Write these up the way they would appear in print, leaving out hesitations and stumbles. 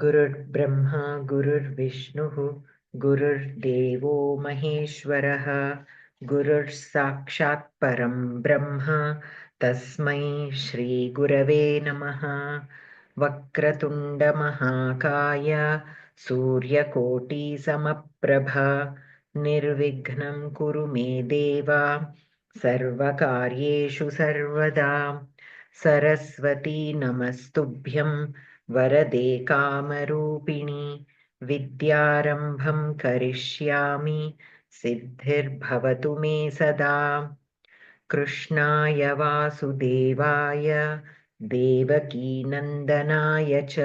गुरुर्ब्रह्मा गुरुर्विष्णुः गुरुर्देवो महेश्वरः गुरुर्साक्षात् परं ब्रह्म तस्मै श्रीगुरवे नमः। वक्रतुण्डमहाकाय सूर्यकोटिसमप्रभा निर्विघ्नं कुरु मे देव सर्वकार्येषु सर्वदा। सरस्वती नमस्तुभ्यं वरदे कामरूपिणि विद्यारम्भं करिष्यामि सिद्धिर्भवतु मे सदा। कृष्णाय वासुदेवाय देवकीनन्दनाय च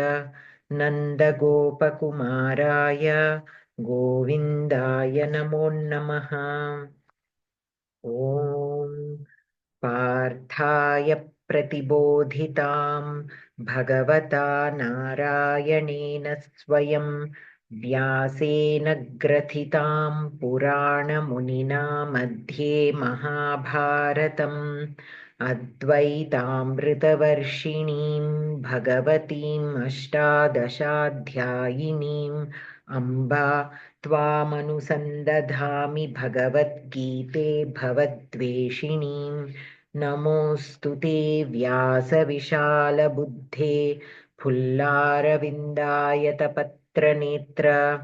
नन्दगोपकुमाराय गोविन्दाय नमो नमः। ॐ पार्थाय प्रतिबोधितां भगवता नारायणेन स्वयं व्यासेन ग्रथितां पुराणमुनिना मध्ये महाभारतम् अद्वैतामृतवर्षिणीं भगवतीम् अष्टादशाध्यायिनीम् अम्बा त्वामनुसन्दधामि भगवद्गीते भवद्वेषिणीं। नमोऽस्तु ते व्यासविशालबुद्धे फुल्लारविन्दायतपत्रनेत्र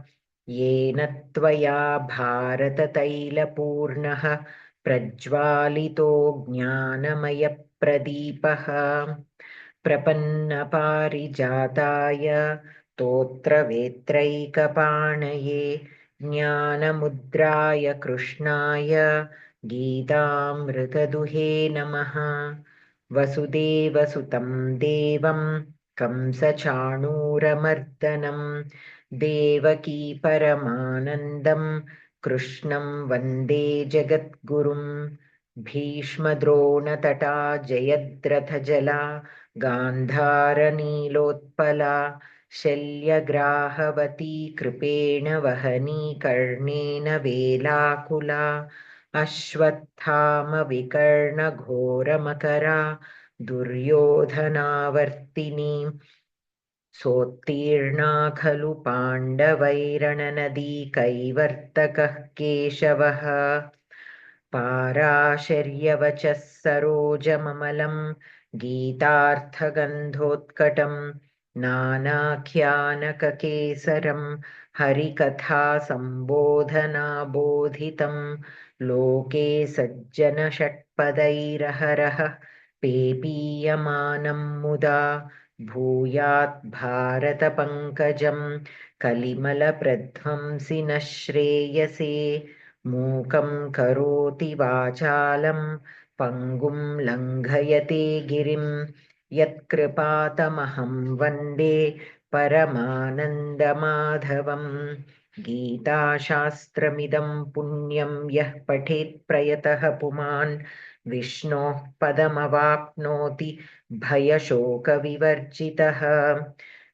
येन त्वया भारततैलपूर्णः प्रज्वालितो ज्ञानमयप्रदीपः। प्रपन्नपारिजाताय स्तोत्रवेत्रैकपाणये ज्ञानमुद्राय कृष्णाय गीतामृतदुहे नमः। वसुदेवसुतं देवं कंसचाणूरमर्दनं देवकी परमानन्दं कृष्णं वन्दे जगद्गुरुं। भीष्मद्रोणतटा जयद्रथजला गान्धारनीलोत्पला शल्यग्राहवती कृपेण वहनी कर्णेन वेलाकुला अश्वत्थामविकर्णघोरमकरा दुर्योधनावर्तिनी सोत्तीर्णा खलु पाण्डवैरणनदी कैवर्तकः केशवः। पाराशर्यवचः सरोजममलं गीतार्थगन्धोत्कटं नानाख्यानककेसरं हरिकथासम्बोधनाबोधितं लोके सज्जनषट्पदैरहरः पेपीयमानं मुदा भूयात् भारतपङ्कजं कलिमलप्रध्वंसि नः श्रेयसे। मूकं करोति वाचालं पङ्गुं लङ्घयते गिरिं यत्कृपातमहं वन्दे परमानन्दमाधवम्। गीताशास्त्रमिदं पुण्यं यः पठेत् प्रयतः पुमान् विष्णोः पदमवाप्नोति भयशोकविवर्जितः।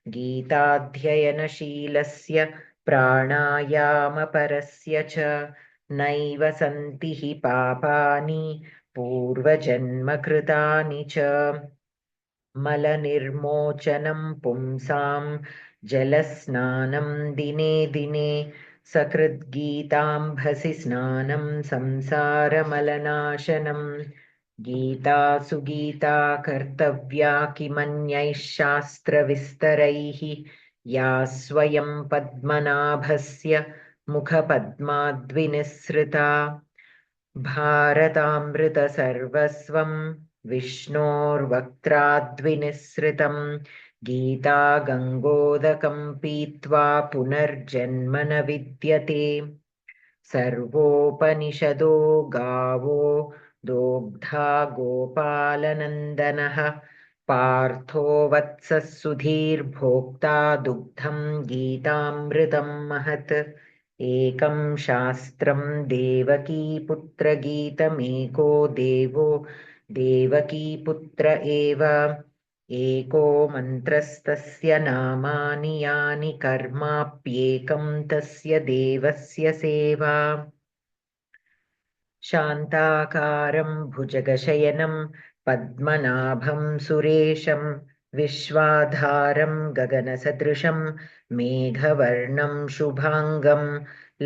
गीताध्ययनशीलस्य प्राणायामपरस्य च नैव सन्ति हि पापानि पूर्वजन्मकृतानि च। मलनिर्मोचनं पुंसां जलस्नानं दिने दिने सकृद्गीताम्भसि स्नानं संसारमलनाशनम्। गीतासु गीता कर्तव्या किमन्यैः शास्त्रविस्तरैः या स्वयं पद्मनाभस्य मुखपद्माद्विनिःसृता। भारतामृतसर्वस्वं विष्णोर्वक्त्राद्विनिःसृतं गीता गङ्गोदकं पीत्वा पुनर्जन्म न विद्यते। सर्वोपनिषदो गावो दोग्धा गोपालनन्दनः पार्थो वत्सः सुधीर्भोक्ता दुग्धं गीतामृतं महत्। एकं शास्त्रं देवकीपुत्रगीतमेको देवो देवकीपुत्र एव। एको मन्त्रस्तस्य नामानि यानि कर्माप्येकं तस्य देवस्य सेवा। शान्ताकारं भुजगशयनं पद्मनाभं सुरेशं विश्वाधारं गगनसदृशं मेघवर्णं शुभाङ्गं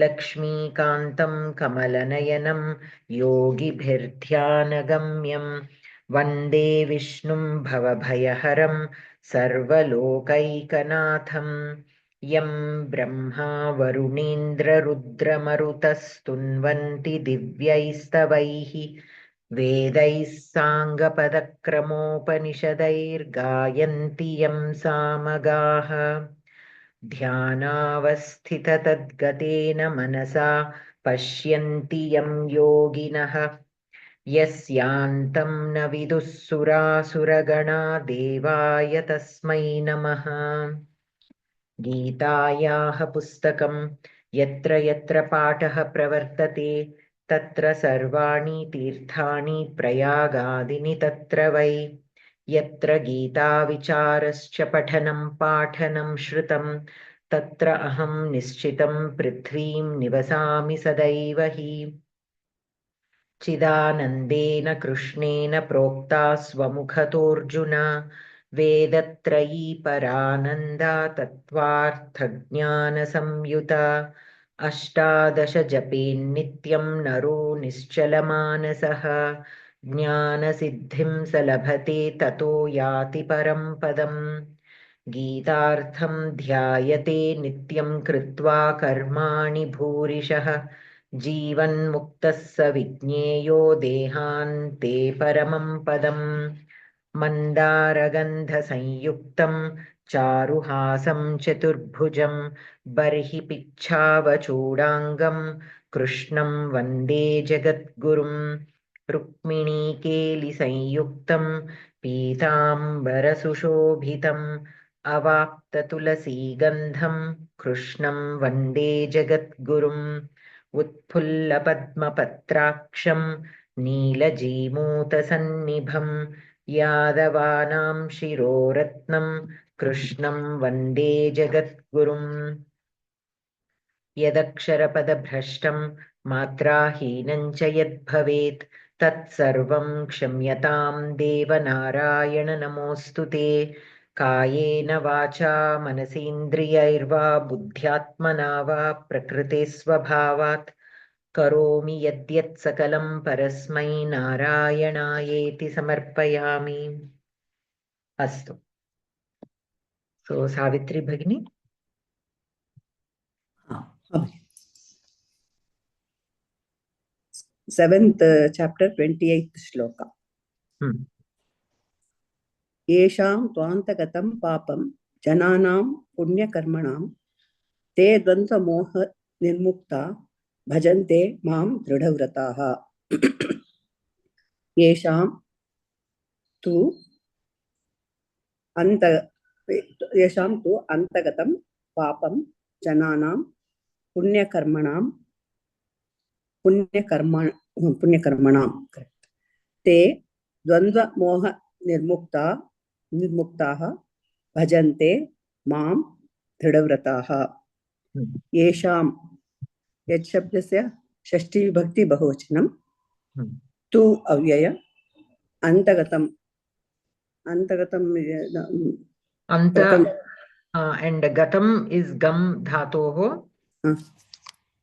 लक्ष्मीकान्तं कमलनयनं योगिभिर्ध्यानगम्यं वन्दे विष्णुं भवभयहरं सर्वलोकैकनाथं यं ब्रह्मा वरुणेन्द्ररुद्रमरुतस्तुन्वन्ति दिव्यैस्तवैः वेदैः साङ्गपदक्रमोपनिषदैर्गायन्ति यं सामगाः ध्यानावस्थिततद्गतेन मनसा पश्यन्ति यं योगिनः यस्यान्तं न विदुः सुरासुरगणा देवाय तस्मै नमः। गीतायाः पुस्तकं यत्र यत्र पाठः प्रवर्तते तत्र सर्वाणि तीर्थानि प्रयागादीनि तत्र वै यत्र गीताविचारश्च पठनं पाठनं श्रुतं तत्र अहं निश्चितं पृथ्वीं निवसामि सदैव हि चिदानन्देन कृष्णेन प्रोक्ता स्वमुखतोऽर्जुन वेदत्रयी परानन्दा तत्त्वार्थज्ञानसंयुता अष्टादश जपेन्नित्यं नरो निश्चलमानसः ज्ञानसिद्धिं स लभते ततो याति परं पदम् गीतार्थं ध्यायते नित्यं कृत्वा कर्माणि भूरिशः जीवन्मुक्तः स विज्ञेयो देहान्ते परमं पदम् मन्दारगन्धसंयुक्तं चारुहासं चतुर्भुजं बर्हि पिच्छावचूडाङ्गं कृष्णं वन्दे जगद्गुरुं रुक्मिणीकेलिसंयुक्तं पीताम्बरसुशोभितम् अवाप्ततुलसीगन्धं कृष्णं वन्दे जगद्गुरुम् उत्फुल्लपद्मपत्राक्षं नीलजीमूतसन्निभं यादवानां शिरोरत्नं कृष्णं वन्दे जगद्गुरुम् यदक्षरपदभ्रष्टं मात्राहीनं च यद्भवेत् तत्सर्वं क्षम्यतां देवनारायण नमोऽस्तु ते कायेन वाचा मनसेन्द्रियैर्वा बुद्ध्यात्मना वा प्रकृते स्वभावात् करोमि यद्यत् सकलं परस्मै नारायणायेति समर्पयामि। अस्तु। सो सावित्री भगिनी। Seventh chapter, 28th shloka. येषां त्वान्तगतं पापं जनानां पुण्यकर्मणां ते द्वन्द्वमोह निर्मुक्ता भजन्ते मां दृढव्रताः। येषां तु अन्तगतं पापं जनानां पुण्यकर्मणां ते द्वन्द्वमोह निर्मुक्ताः भजन्ते मां दृढव्रताः। येषां यत् शब्दस्य षष्ठी विभक्ति बहुवचनं तु अव्यय अन्तगतं and gatam is gam dhatoho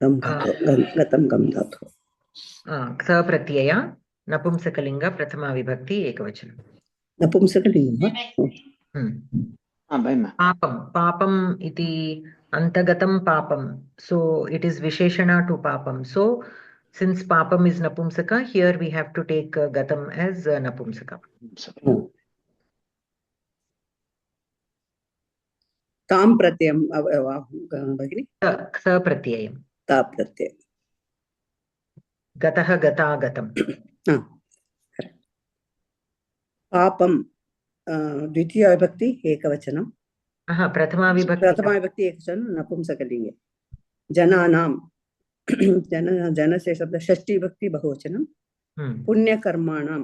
gatam gam dhatoho ksa pratyaya napumsakalinga prathama vibhakti ekavachanam napumsakalinga papam iti antagatam papam, so it is visheshana to papam. So since papam is napumsaka, here we have to take gatam as napumsaka. तां प्रत्ययं भगिनि स प्रत्ययं ता प्रत्ययं गतः गता गतं पापं द्वितीया विभक्ति एकवचनं प्रथमा विभक्ति एकवचनं नपुंसकलिङ्गे जनानां जनस्य शब्द षष्ठी विभक्ति बहुवचनं पुण्यकर्माणां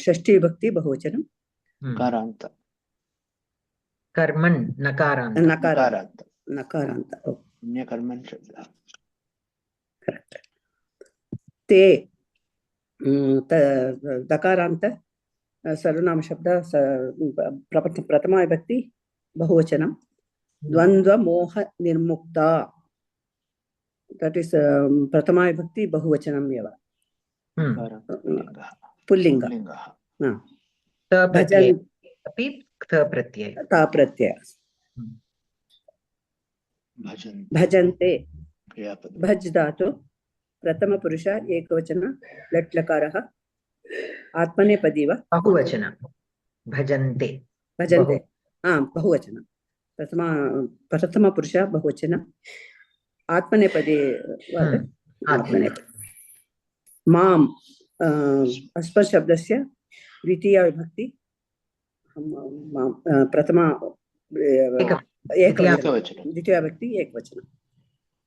षष्ठी विभक्ति बहुवचनं कर्मन् नकारान्त पुण्यकर्मन् करेक्ट ते दकारान्त सर्वनाम शब्द प्रथमा विभक्ति बहुवचनम द्वंद्व मोह निर्मुक्ता that is प्रथमा विभक्ति बहुवचनम एव पुल्लिंग भजन अपि थ प्रत्यय ता प्रत्यय भजन्ते भज धातु प्रथम पुरुष एकवचन लट् लकारः आत्मनेपदी वा बहुवचन भजन्ते भजन्ते बहुवचन प्रथम पुरुष बहुवचन आत्मनेपदी आत्मनेपदी माम् अस्मत् शब्दस्य द्वितीया विभक्ति प्रथमा द्वितीया विभक्ति एकवचन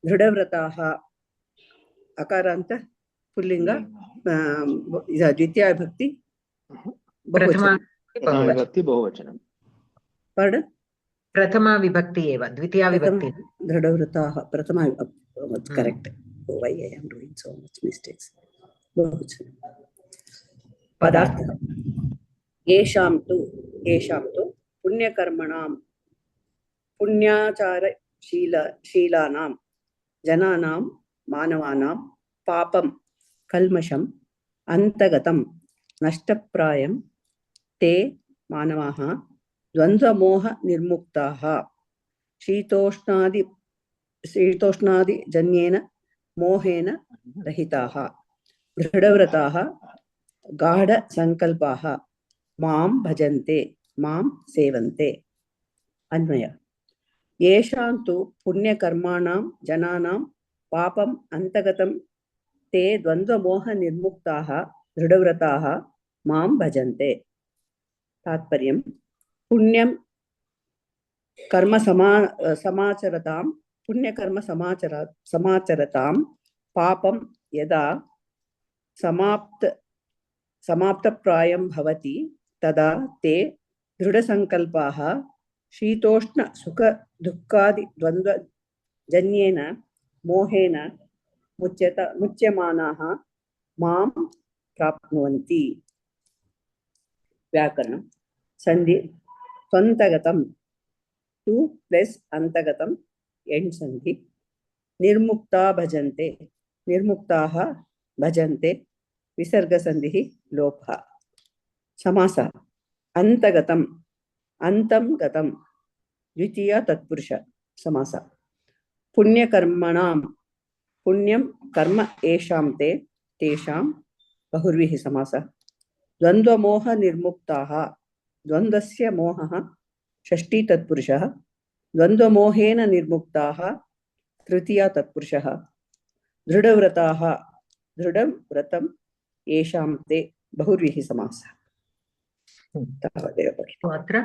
दृढव्रताः अकारान्त पुल्लिंग द्वितीया विभक्ति बहुवचन Pardon? प्रथमा विभक्ति एव द्वितीया विभक्ति दृढव्रताः प्रथमा correct. Why I am doing so much mistakes? पदार्थः येषां तु पुण्यकर्मणां पुण्याचारशीलानां जनानां मानवानां पापं कल्मषम् अन्तगतं नष्टप्रायं ते मानवाः द्वन्द्वमोह निर्मुक्ताः शीतोष्णादिजन्येन मोहेन रहिताः दृढव्रताः गाढसङ्कल्पाः मां भजन्ते मां सेवन्ते अन्वय येषां तु पुण्यकर्माणां जनानां पापम् अन्तगतं ते द्वन्द्वमोह निर्मुक्ताः दृढव्रताः मां भजन्ते तात्पर्यं पुण्यं कर्म समाचरतां पुण्यकर्म समाचरतां पापं यदा समाप्तप्रायं भवति तदा ते दृढसङ्कल्पाः शीतोष्ण सुख दुःखादि द्वन्द्वजन्येन मोहेन मुच्यमानाः मां प्राप्नुवन्ति व्याकरणं संधि त्वन्तगतं टु प्लस अन्तगतं एण् संधि निर्मुक्ता भजन्ते निर्मुक्ताः भजन्ते विसर्गसन्धिः लोपः समासः अन्तगतं अन्तं गतं द्वितीया तत्पुरुष समासः पुण्यकर्मणां पुण्यं कर्म येषां ते तेषां बहुव्रीहि समासः द्वन्द्वमोह निर्मुक्ताः द्वन्द्वस्य मोहः षष्ठी तत्पुरुषः द्वन्द्वमोहेन निर्मुक्ताः तृतीया तत्पुरुषः दृढव्रताः दृढं व्रतं येषां ते बहुव्रीहि समासः अत्र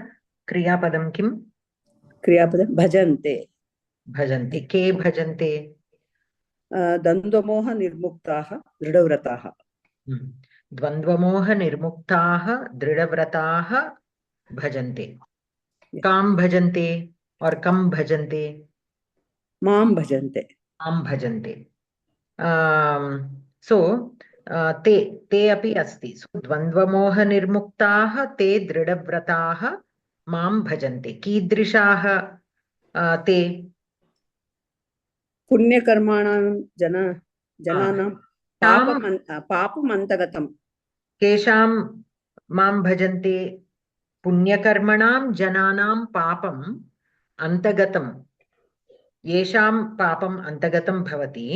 क्रियापदं किं क्रियापदं भजन्ते भजन्ते के भजन्ते द्वन्द्वमोह निर्मुक्ताः दृढव्रताः द्वन्द्वमोह निर्मुक्ताः दृढव्रताः भजन्ते कां भजन्ते और कं भजन्ते मां भजन्ते सो ते अपि अस्ति सो द्वन्द्वमोह निर्मुक्ताः ते दृढव्रताः मां भजन्ते कीदृशाः ते पुण्यकर्माणां जनानां पापम् अन्तगतं केषां मां भजन्ते पुण्यकर्मणां जनानां पापम् अन्तगतं येषां पापम् अन्तगतं भवति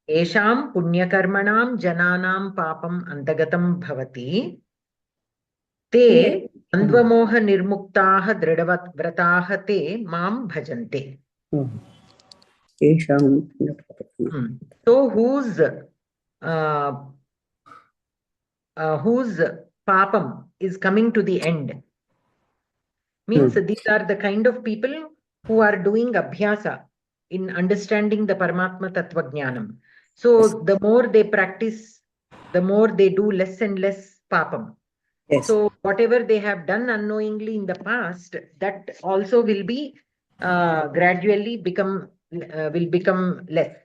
येषां पुण्यकर्मणां जनानां पापम् अन्तगतं भवति ते द्वन्द्वमोह निर्मुक्ताः दृढव्रताः ते मां भजन्ते so whose papam is coming to the end means these are the kind of people who are doing abhyasa in understanding the Paramatma Tattva Jnanam. So the more they practice, the more they do less and less papam. So whatever they have done unknowingly in the past, that also will be gradually become less.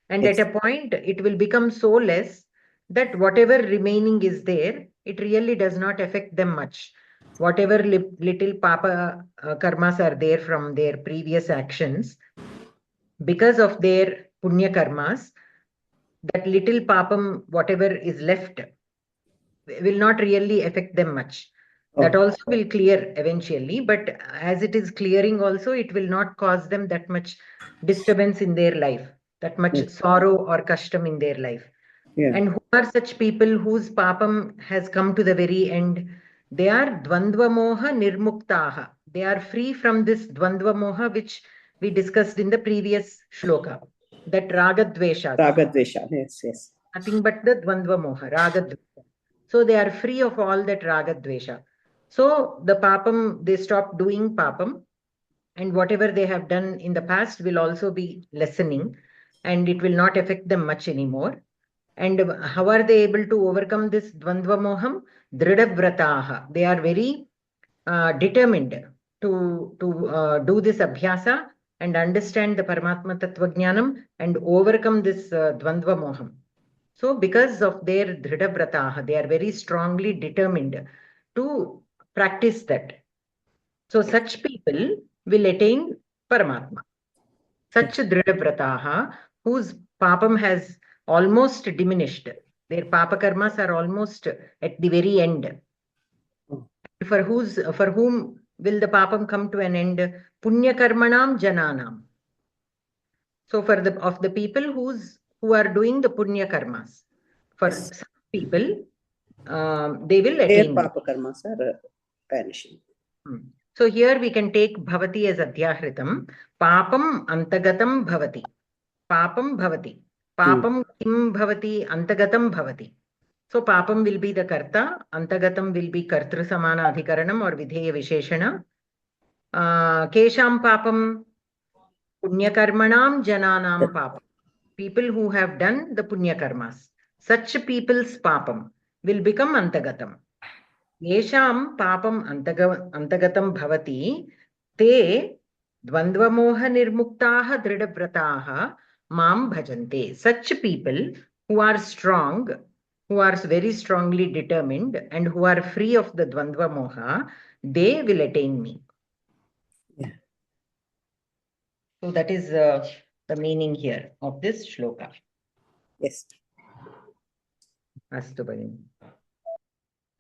And at a point, it will become so less that whatever remaining is there, it really does not affect them much. Whatever little papa karmas are there from their previous actions, because of their punya karmas, that little papam, whatever is left, will not really affect them much. That also will clear eventually, but as it is clearing also, it will not cause them that much disturbance in their life, that much sorrow or custom in their life. Yeah. And who are such people whose papam has come to the very end? They are dvandva moha nirmuktaha. They are free from this dvandva moha, which we discussed in the previous shloka, that ragadveshas. Ragadvesha, yes. Nothing but the dvandva moha, ragadvesha. So they are free of all that ragadvesha. So the papam, they stop doing papam, and whatever they have done in the past will also be lessening, and it will not affect them much anymore. And how are they able to overcome this dvandva moham? Dridhavrataha. They are very determined to do this abhyasa and understand the Paramatma Tattva Jnanam and overcome this dvandva moham. So because of their dridhavrataha, they are very strongly determined to practice that. So such people will attain Paramatma. Such dridhavrataha, whose papam has almost diminished. Their papa karmas are almost at the very end. For whom will the papam come to an end? Punya karmanam jananam. So of the people who are doing the punya karmas, for some people, they will attain. Their papa karmas are vanishing. So here we can take bhavati as adhyahritam. Papam antagatam bhavati. Papam bhavati. Papam kim bhavati? Antagatam bhavati. So papam will be the karta, antagatam will be kartru samana adhikaranam or vidheya visheshana. Kesham papam? Punya karmanam jananam papam. People who have done the punya karmas. Such people's papam will become antagatam. Yesham papam antagatam bhavati te dvandvamoha nirmuktaha dridhavrataha mam bhajante. Such people who are strong, who are very strongly determined and who are free of the dvandva moha, they will attain me. Yeah. So that is the meaning here of this shloka. Yes. Astu Bhagini.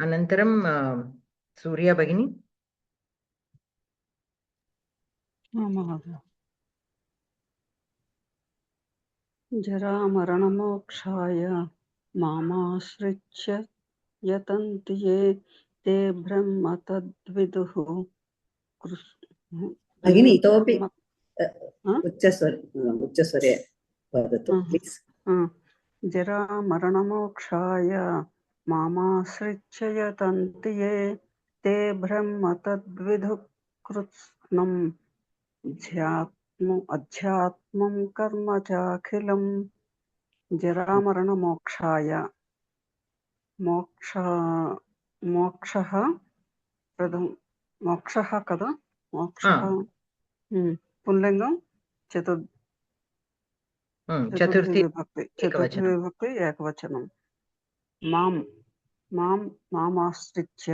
Anantaram Surya Bhagini. जरा मरणमोक्षाय मामाश्रित्य यतन्ति ये ते ब्रह्म तद्विदुः Bhagini, itopi uccasware vadatu, please. जरा मरणमोक्षाय मामाश्रित्य यतन्ति ये ते ब्रह्म तद्विदुः कृत्स्नम् अध्यात्मं कर्म चाखिलम्. जरा मरण मोक्षाय. मोक्षः प्रथम मोक्षः कदा मोक्षः पुल्लिङ्गं चतुर्थी विभक्ति एकवचनं. मामाश्रित्य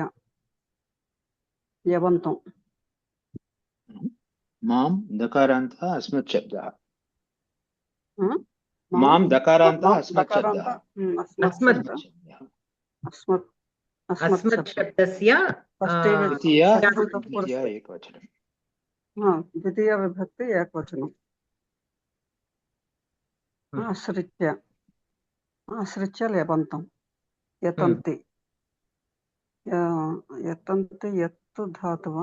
यवन्तं. मां दकारान्तः अस्मत् शब्दः. मां दकारान्तः अस्मत् शब्दः. अस्मत् शब्दस्य द्वितीया एकवचनं. द्वितीया विभक्ति एकवचनं. आश्रित्य लेपन्तं. यतन्ति. यतन्ति यत्तु धातुः.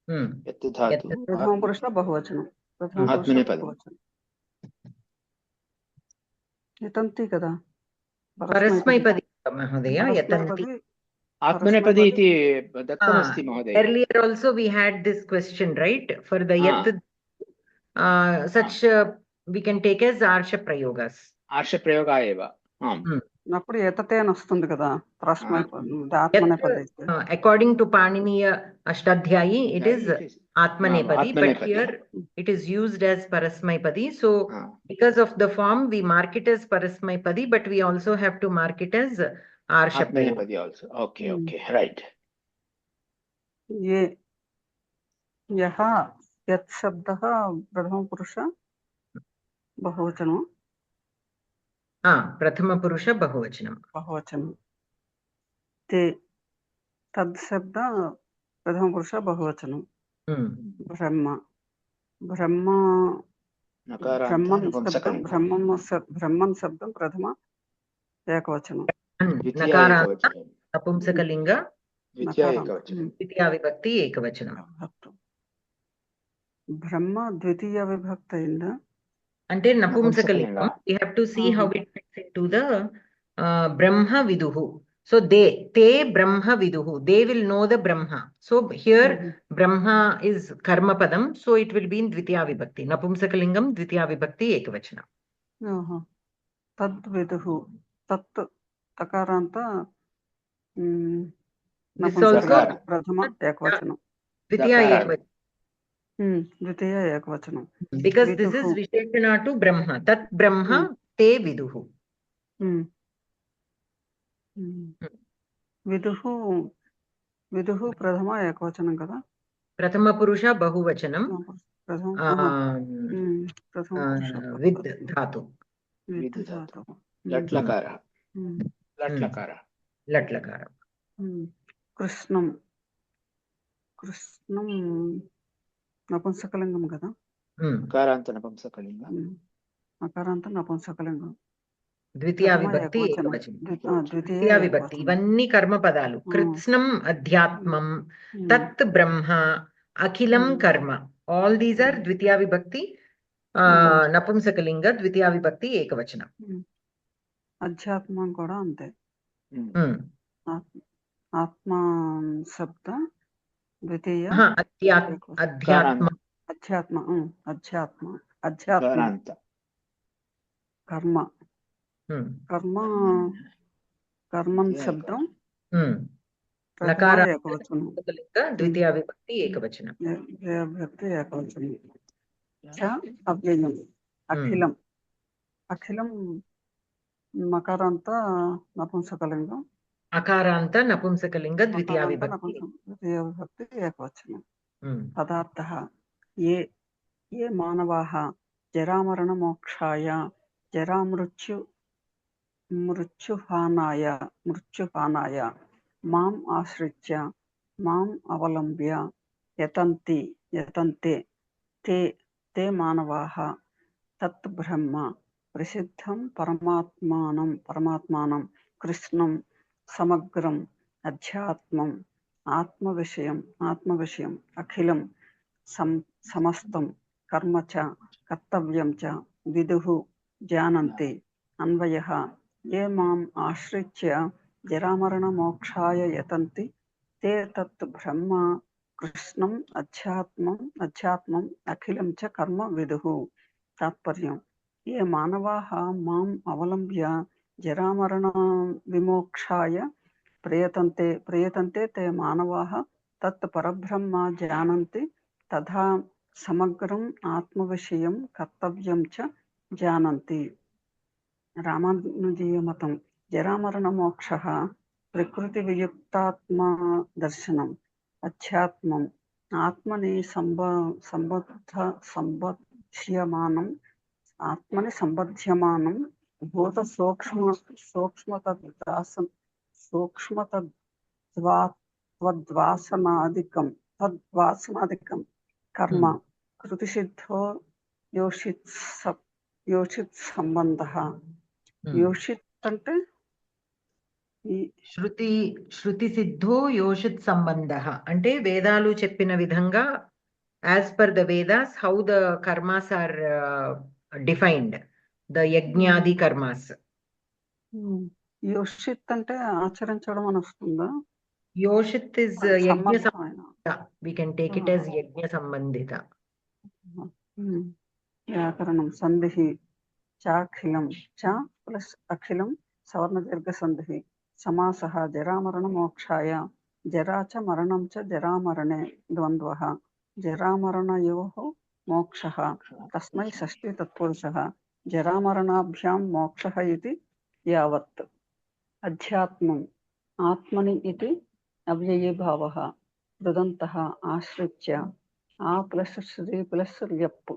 प्रथमपुरुष बहुवचनं. यतन्ति कदा? परस्मैपदी महोदय. यतन्ति आत्मनेपदी इति दत्तमस्ति महोदय. Earlier also we had this question, right? For the yat, such we can take as arsha prayogas. आर्ष प्रयोगः एव. అప్పుడు ఏతతే అని వస్తుంది కదా ఆత్మనేపది. According to Paniniya Ashtadhyayi, it is Atmanepadi, but here it is used as Parasmaipadi. So because of the form, we mark it as Parasmaipadi, but we also have to mark it as आर्ष प्रयोग आत्मनेपदी also. Okay, okay, right. ये यः यत् शब्दः प्रथम पुरुष बहुवचनं प्रथम पुरुष बहुवचनं बहुवचनं ते तद् शब्द प्रथम पुरुष बहुवचनं ब्रह्म ब्रह्म नकारान्त नपुंसकलिङ्गम्. ब्रह्मन् शब्दं प्रथम एकवचनं द्वितीया नकारान्त एकवचनं. नपुंसकलिङ्ग द्वितीया एकवचनं. द्वितीया विभक्ति एकवचनं బ్రహ్మ ద్వితీయ విభక్తి అయిందా అంటే నపుంసకలింగం. we have to see how it fits into the brahma viduhu. So they brahma viduhu, they will know the brahma. So here brahma is karma padam, so it will be in dvitiya vibhakti. Napumsakalingam dvitiya vibhakti ekavachanam. తద్ విదుహు తత్ తకారాంత నపుంసకలింగ ప్రథమ ఏకవచనం dvitiya ekavachanam. ద్వితీయ ఏకవచనం Because this is visheshana to brahma. Tat brahma te viduhu. విదుహు విదుహు ప్రథమ ఏకవచనం కదా. ప్రథమ పురుష బహువచనం విద్ ధాతు. లట్లకార లట్లకార. కృష్ణం కృష్ణం నపుంసకలింగం కదా. అకారాంత నపుంసకలింగం. అకారాంత నపుంసకలింగం ద్వితీయ విభక్తి ఏకవచనం. ద్వితీయ విభక్తి ఇవన్నీ కర్మ పదాలు. కృత్స్నం అధ్యాత్మం, తత్ బ్రహ్మ, అఖిలం కర్మ. ఆల్ దీస్ ఆర్ ద్వితీయ విభక్తి నపుంసకలింగ ద్వితీయ విభక్తి ఏకవచనం. అధ్యాత్మం కూడా అంతే. ఆత్మ శబ్ద ద్వితీయ అధ్యాత్మ అధ్యాత్మ అధ్యాత్మ అధ్యాత్మ కర్మ కర్మ కర్మన్ శబ్దం ఏకవచనం. ద్వితీయ విభక్తి ఏకవచనం. విభక్తి ఏకవచనం. అవ్యయం అఖిలం అఖిలం మకారాంత నపుంసకలింగం. అకారాంత నపుంసకలింగ ద్వితీయ విభక్తి ఏకవచనం. పదార్థః ఏ ఏ మానవాః జరామరణ మోక్షాయ మృత్యుహానాయ మాం ఆశ్రిత్య మాం అవలంబ్య యతంతే తే మానవాః తత్ బ్రహ్మ ప్రసిద్ధం పరమాత్మానం కృష్ణం సమగ్రం అధ్యాత్మం ఆత్మవిషయం అఖిలం సమస్తం కర్మ చ కర్తవ్యం చ విదుహు జానంతి. అన్వయః ఏ మాం ఆశ్రిత్య జరామరణ మోక్షాయ యతంతి తే తత్ బ్రహ్మ కృష్ణం అధ్యాత్మం అఖిలం చ కర్మ విదుహు. తాత్పర్యం ఏ మానవాః మాం అవలంబ్య జరామరణ విమోక్షాయ ప్రయతంతే తే మానవాః తత్ పరబ్రహ్మ జానంతి తథా సమగ్రం ఆత్మవిషయం కర్తవ్యం చ జానంతి. రామానుజీయ మతం. జరామరణ మోక్షః ప్రకృతి వియుక్తాత్మ దర్శనం. అధ్యాత్మం ఆత్మని సంబధ్యమానం భూత సూక్ష్మతద్వాసనాదికం కర్మ కృతిసిద్ధో యోషిత్ సంబంధః. యోషిత్ అంటే శృతి సిద్ధో యోషిత్ సంబంధః అంటే వేదాలు చెప్పిన విధంగా as per the Vedas how the karmas are defined, the యజ్ఞాది కర్మాస్. యోషిత్ అంటే ఆచరించడం అని వస్తుందా? యోషిత్ ఇస్ యజ్ఞ సంబంధిత. We can take it as యజ్ఞ సంబంధిత. వ్యాకరణం. సంధి చాఖిలం చ ప్లస్ అఖిలం సవర్ణ దీర్ఘ సంధి. సమాసః జరామరణ మోక్షాయ జరా చ మరణం చ జరామరణే ద్వంద్వః జరామరణయోః మోక్షః తస్మై షష్ఠీ తత్పురుషః జరామరణాభ్యాం మోక్షః ఇతి యావత్. अध्यात्मम् आत्मनि इति अव्यये भावः कृदन्तः आश्रित्य आ प्लस श्री प्लस ल्यप्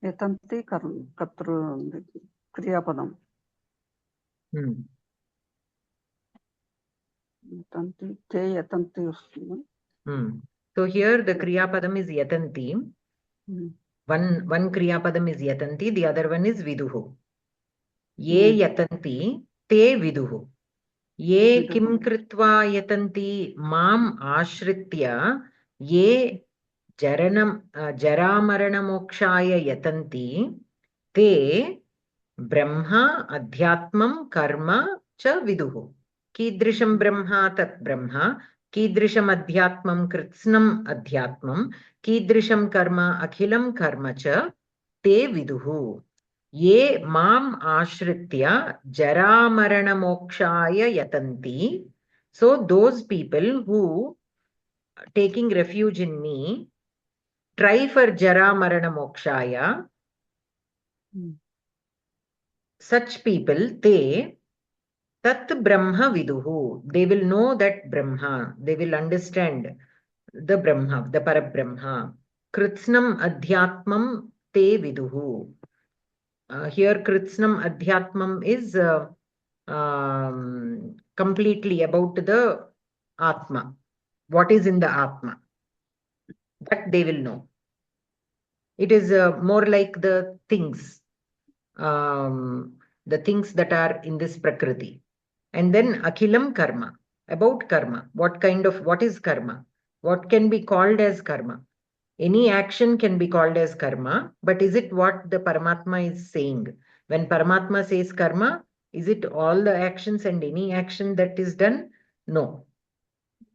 यतन्ति कर्तृ क्रियापदम् यतन्ति ते यतन्ति अस्ति. So here the kriya padam is yatanti. One kriya padam is yatanti, the other one is viduhu. Ye yatanti te viduhu. Ye kim kritva yatanti mam ashritya ye jaramarana mokshaya yatanti te brahma adhyatmam karma cha viduhu. Kidrisham brahma tat brahma, kidrisham adhyatmam kritsnam adhyatmam, kidrisham karma akhilam karma cha te viduhu. Ye mam ashritya jaramarana mokshaya yatanti. So those people who, taking refuge in me, try for jaramarana mokshaya, such people, they tat brahma viduhu. They will know that brahma. They will understand the brahma, the parabrahma. Kritsnam adhyatmam te viduhu. Here kritsnam adhyatmam is completely about the atma. What is in the atma? That they will know. It is more like the things that are in this prakriti. And then akhilam karma, about karma. What is karma? What can be called as karma? Any action can be called as karma, but is it what the Paramatma is saying? When Paramatma says karma, is it all the actions and any action that is done? No.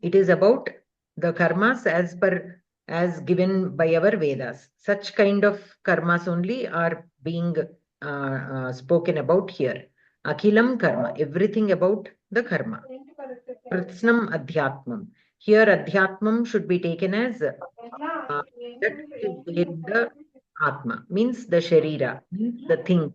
It is about the karmas as given by our Vedas. Such kind of karmas only are being spoken about here. Akhilam karma, everything about the karma. Kritsnam adhyatmam. Here adhyatmam should be taken as that is in the atma, means the sharira, means the thing.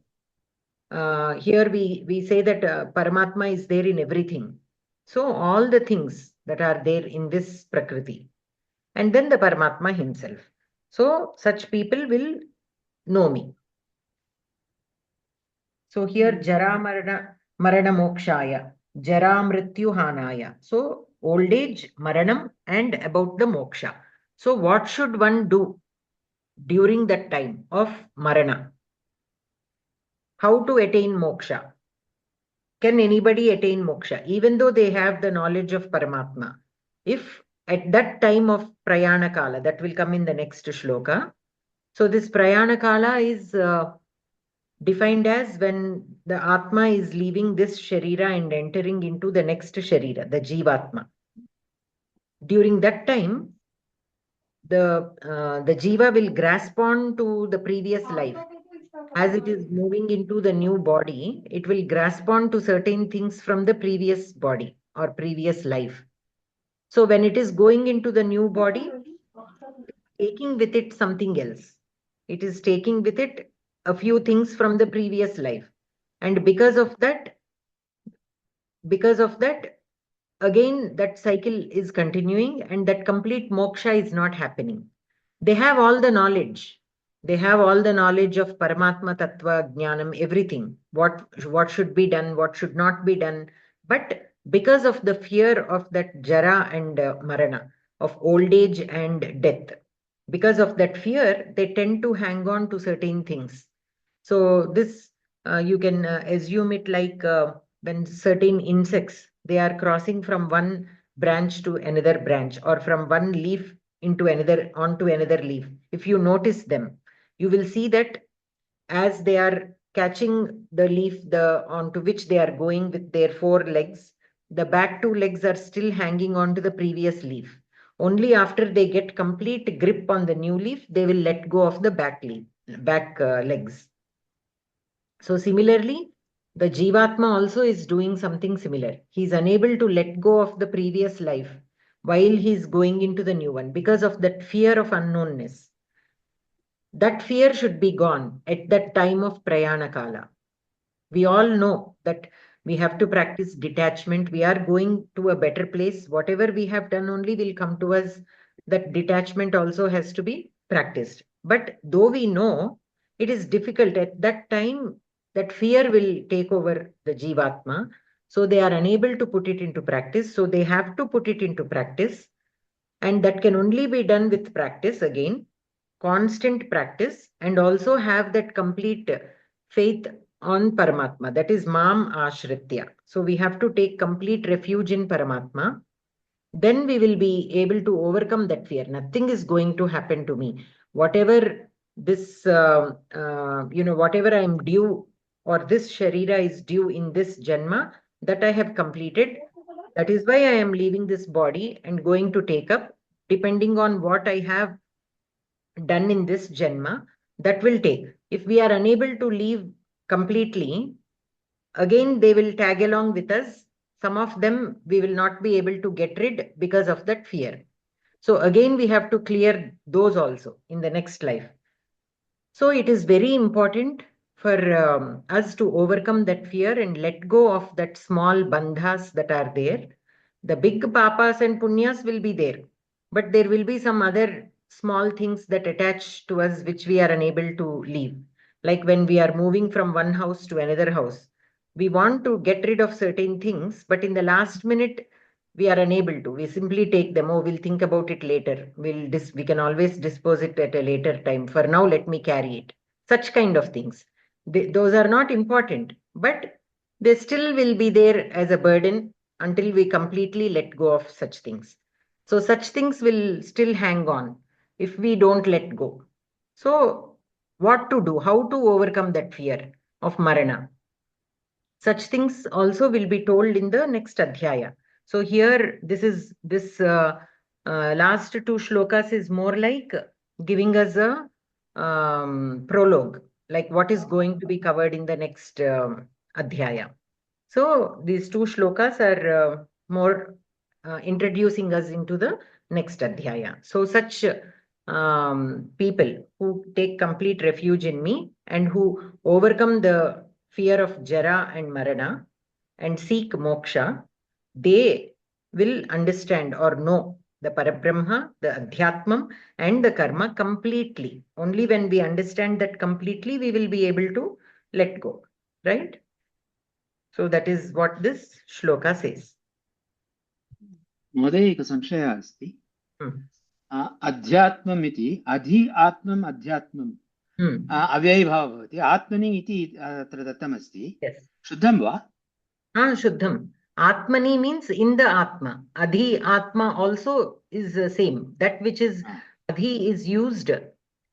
Here we say that Paramatma is there in everything. So all the things that are there in this prakriti. And then the Paramatma himself. So such people will know me. So here jara marana mokshaya, jara mrityu hanaya. So old age, maranam, and about the moksha. So what should one do during that time of marana? How to attain moksha? Can anybody attain moksha, even though they have the knowledge of Paramatma? If at that time of prayana kala, that will come in the next shloka. So this prayana kala is defined as when the Atma is leaving this Sharira and entering into the next Sharira, the Jivatma. During that time, the Jiva will grasp on to the previous life. As it is moving into the new body, it will grasp on to certain things from the previous body or previous life. So when it is going into the new body, taking with it something else. It is taking with it a few things from the previous life. And because of that, again, that cycle is continuing and that complete moksha is not happening. They have all the knowledge. They have all the knowledge of Paramatma Tattva, Jnanam, everything. What should be done, what should not be done. But because of the fear of that Jara and Marana, of old age and death, because of that fear, they tend to hang on to certain things. So this, you can assume it like when certain insects, they are crossing from one branch to another branch or from one leaf into another onto another leaf. If you notice them, you will see that as they are catching the leaf onto which they are going with their 4 legs, the back 2 legs are still hanging on to the previous leaf. Only after they get complete grip on the new leaf, they will let go of the back legs. So similarly, the Jivatma also is doing something similar. He is unable to let go of the previous life while he is going into the new one because of that fear of unknownness. That fear should be gone at that time of Prayana Kala. We all know that we have to practice detachment. We are going to a better place. Whatever we have done only will come to us. That detachment also has to be practiced. But though we know, it is difficult at that time, that fear will take over the Jivatma. So they are unable to put it into practice. So they have to put it into practice. And that can only be done with practice again, constant practice, and also have that complete faith on Paramatma. That is Mam Ashritya. So we have to take complete refuge in Paramatma. Then we will be able to overcome that fear. Nothing is going to happen to me. Whatever this, whatever I am due, or this Sharira is due in this Janma, that I have completed. That is why I am leaving this body and going to take up, depending on what I have done in this Janma, that will take. If we are unable to leave completely, again they will tag along with us. Some of them we will not be able to get rid because of that fear. So again we have to clear those also in the next life. So it is very important for us to overcome that fear and let go of that small bandhas that are there. The big papas and punyas will be there, but there will be some other small things that attach to us which we are unable to leave. Like when we are moving from one house to another house, we want to get rid of certain things, but in the last minute, we are unable to. We simply take them. Oh, we'll think about it later. We can always dispose it at a later time. For now, let me carry it. Such kind of things. Those are not important, but they still will be there as a burden until we completely let go of such things. So such things will still hang on if we don't let go. So what to do? How to overcome that fear of Marana? Such things also will be told in the next Adhyaya. So here, this last two shlokas is more like giving us a prologue, like what is going to be covered in the next Adhyaya. So these two shlokas are more introducing us into the next Adhyaya. So such people who take complete refuge in me and who overcome the fear of Jara and Marana and seek moksha, they will understand or know the Parabrahma, the Adhyatmam, and the Karma completely. Only when we understand that completely, we will be able to let go, right? So that is what this shloka says. महोदय एकः संशयः अस्ति अध्यात्मम् इति अधि आत्मम् अध्यात्मम् अव्ययीभावः भवति आत्मनि इति अत्र दत्तमस्ति शुद्धं वा Shuddham. Atmani means in the Atma. Adhi Atma also is the same. That which is Adhi is used to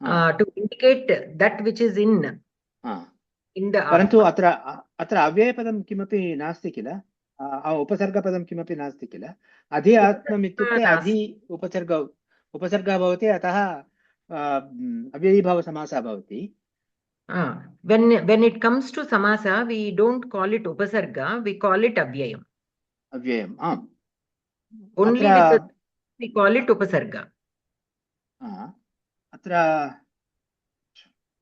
indicate that which is in the Atma. परन्तु अत्र अव्ययपदं किमपि नास्ति किल उपसर्गपदं किमपि नास्ति किल अधि आत्मम् इत्युक्ते अधि उपसर्गः भवति अतः अव्ययीभावसमासः भवति. When it comes to samasa, we don't call it upasarga, we call it avyayam. Avyayam, Only with we call it upasarga. Atra,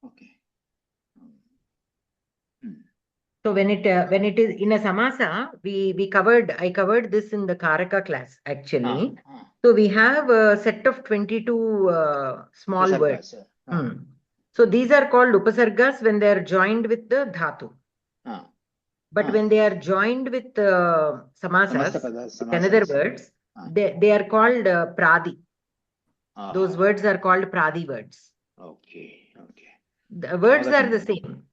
okay. So when it is in a samasa, I covered this in the Karaka class actually. So we have a set of 22 small words. So these are called upasargas when they are joined with the dhatu. But when they are joined with samasas, another words, they are called pradi. Those words are called pradi words. Okay. The words are the same.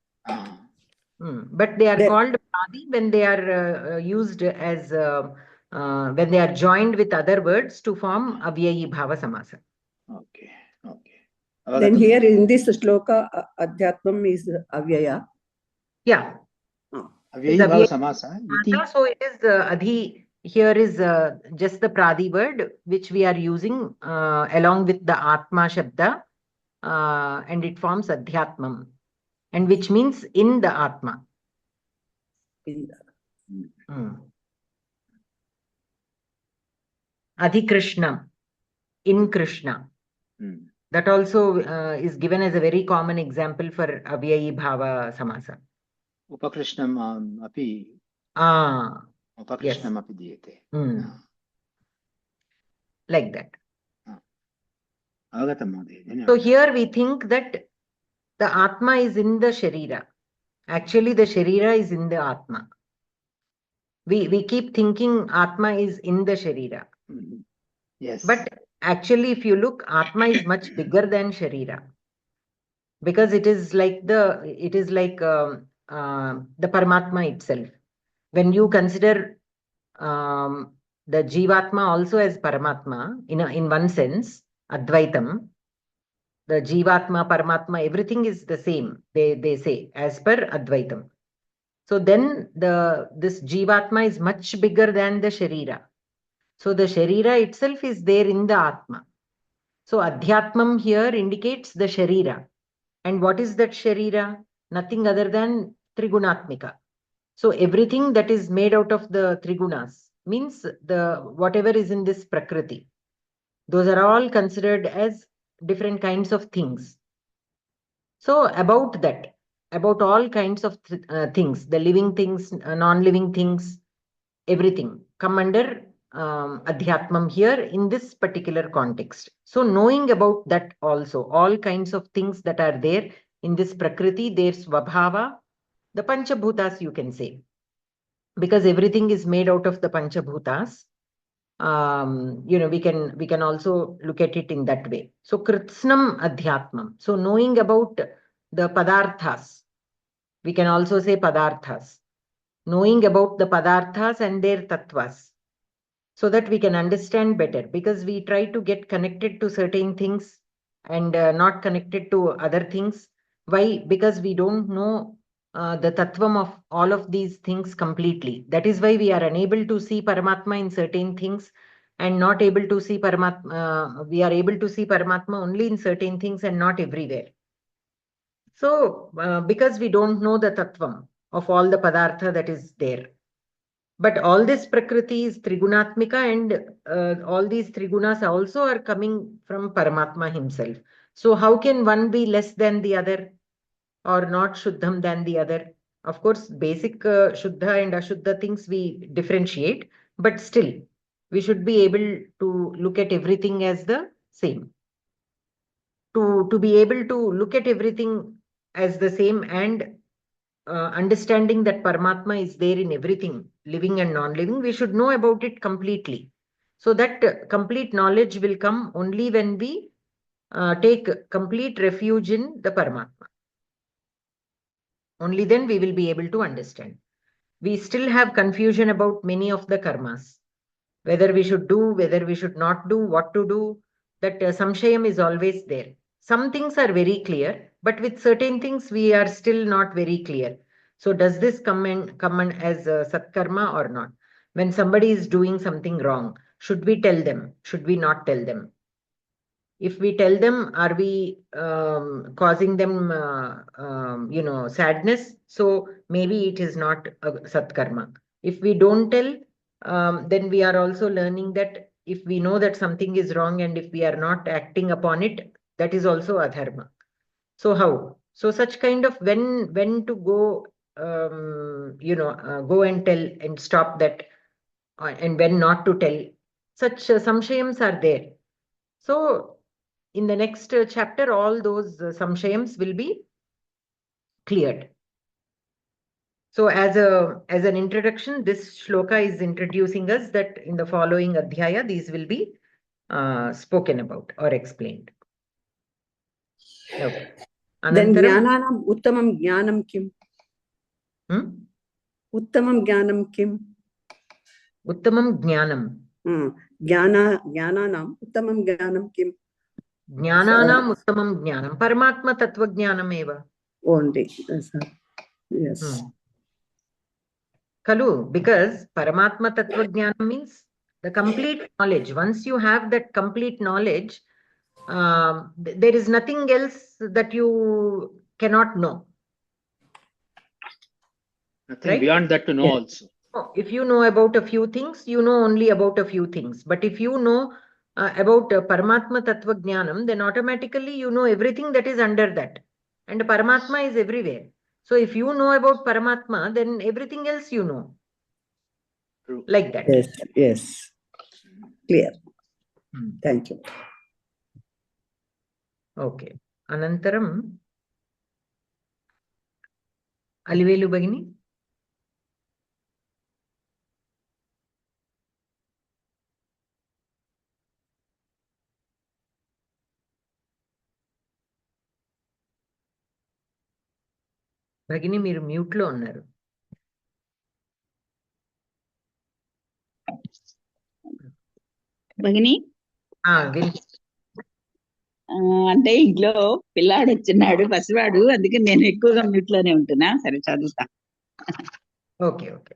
But they are called pradi when they are used as when they are joined with other words to form avyayi bhava samasa. Okay. Then here in this shloka, adhyatmam is avyaya. Yeah. Avyayi bhava samasa. So it is adhi. Here is just the pradi word which we are using along with the atma shabda, and it forms adhyatmam, and which means in the atma. Adhi Krishna, in Krishna. That also is given as a very common example for avyayi bhava samasa. उपकृष्णम् अपि Ah, yes. उपकृष्णम् अपि दीयते Like that. अवगतं महोदय, So धन्यवादः. here we think that the Atma is in the Sharira. Actually, the Sharira is in the Atma. We keep thinking Atma is in the Sharira. Yes. But actually, if you look, Atma is much bigger than Sharira. Because it is like the Paramatma itself. When you consider the Jivatma also as Paramatma, in one sense, Advaitam, the Jivatma, Paramatma, everything is the same, they say, as per Advaitam. So then this Jivatma is much bigger than the Sharira. So the Sharira itself is there in the Atma. So Adhyatmam here indicates the Sharira. And what is that Sharira? Nothing other than Trigunatmika. So everything that is made out of the Trigunas means whatever is in this Prakriti. Those are all considered as different kinds of things. So about that, about all kinds of things, the living things, non-living things, everything come under Adhyatmam here in this particular context. So knowing about that also, all kinds of things that are there in this Prakriti, their Svabhava, the Panchabhutas you can say, because everything is made out of the Panchabhutas. We can also look at it in that way. So Kritsnam Adhyatmam. So knowing about the Padarthas, we can also say Padarthas. Knowing about the Padarthas and their Tattvas, so that we can understand better, because we try to get connected to certain things and not connected to other things. Why? Because we don't know the tattvam of all of these things completely. That is why we are unable to see Paramatma in certain things and not able to see Paramatma. We are able to see Paramatma only in certain things and not everywhere. So because we don't know the tattvam of all the padartha that is there. But all this Prakriti is Trigunatmika, and all these Trigunas also are coming from Paramatma himself. So how can one be less than the other or not Shuddham than the other? Of course, basic Shuddha and Ashuddha things we differentiate, but still we should be able to look at everything as the same. To be able to look at everything as the same and understanding that Paramatma is there in everything, living and non-living, we should know about it completely. So that complete knowledge will come only when we take complete refuge in the Paramatma. Only then we will be able to understand. We still have confusion about many of the karmas, whether we should do, whether we should not do, what to do. That samshayam is always there. Some things are very clear, but with certain things we are still not very clear. So does this come in as satkarma or not? When somebody is doing something wrong, should we tell them? Should we not tell them? If we tell them, are we causing them sadness? So maybe it is not a satkarma. If we don't tell, then we are also learning that if we know that something is wrong and if we are not acting upon it, that is also adharma. So how? So such kind of when to go, go and tell and stop that, and when not to tell. Such samshayams are there. So in the next chapter, all those samshayams will be cleared. So as an introduction, this shloka is introducing us that in the following adhyaya, these will be spoken about or explained. Okay. Then Anantaram, jnananam uttamam jnanam kim? Uttamam jnanam kim? Uttamam jnanam. Jnananam uttamam jnanam kim? Jnananam uttamam jnanam. Paramatma tattva jnanam eva. Only. Yes. Kalu, because Paramatma tattva jnanam means the complete knowledge. Once you have that complete knowledge, there is nothing else that you cannot know. Nothing right? beyond that to know also. If you know about a few things, you know only about a few things. But if you know about Paramatma Tattva Jnanam, then automatically you know everything that is under that. And Paramatma is everywhere. So if you know about Paramatma, then everything else you know. True. Like that. Yes, yes. Clear. Hmm. Thank you. Okay. Anantaram, Alivelu Bagini. భగిని మీరు mute లో ఉన్నారు. భగిని అంటే ఇంట్లో పిల్లాడు వచ్చినాడు పసివాడు, అందుకే నేను ఎక్కువగా మ్యూట్ లోనే ఉంటున్నా. సరే చదువుతా. Okay okay.